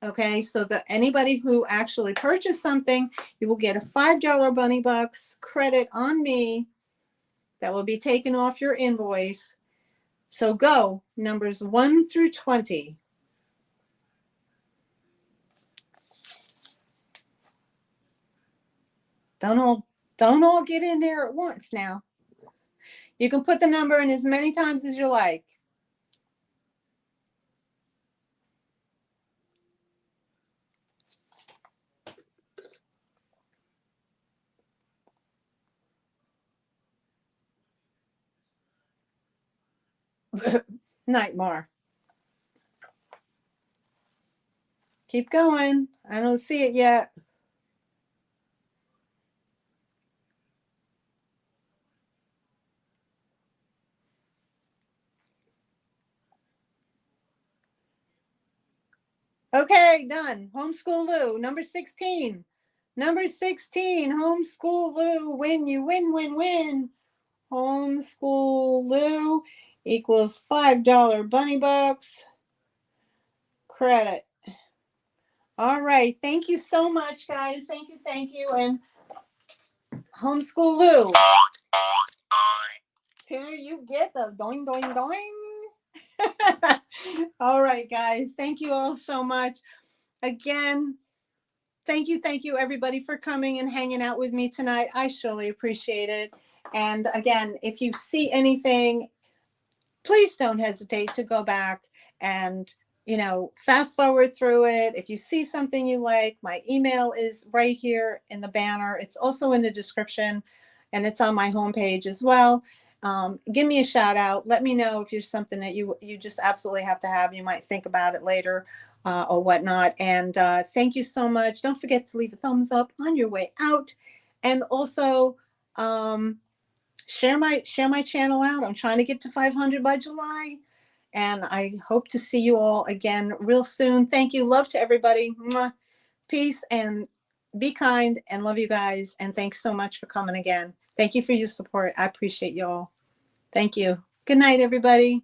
Okay, so that anybody who actually purchased something, you will get a $5 bunny bucks credit on me that will be taken off your invoice. So go, numbers 1 through 20. Don't all get in there at once now. You can put the number in as many times as you like. Nightmare. Keep going. I don't see it yet. Okay, done. Homeschool Lou, number 16. Number 16, Homeschool Lou. Win, you win, win, win. Homeschool Lou equals $5 bunny bucks credit. All right. Thank you so much, guys. Thank you. Thank you. And Homeschool Lou. Here you get the doing, doing, doing. All right, guys. Thank you all so much. again, thank you everybody for coming and hanging out with me tonight. I surely appreciate it. And again, if you see anything, please don't hesitate to go back and, fast forward through it. If you see something you like, my email is right here in the banner. It's also in the description and it's on my homepage as well. Give me a shout out. Let me know if there's something that you just absolutely have to have. You might think about it later or whatnot. And thank you so much. Don't forget to leave a thumbs up on your way out. And also, share my channel out. I'm trying to get to 500 by July, and I hope to see you all again real soon. Thank you. Love to everybody. Mwah. Peace, and be kind, and love you guys. And thanks so much for coming again. Thank you for your support. I appreciate you all. Thank you. Good night, everybody.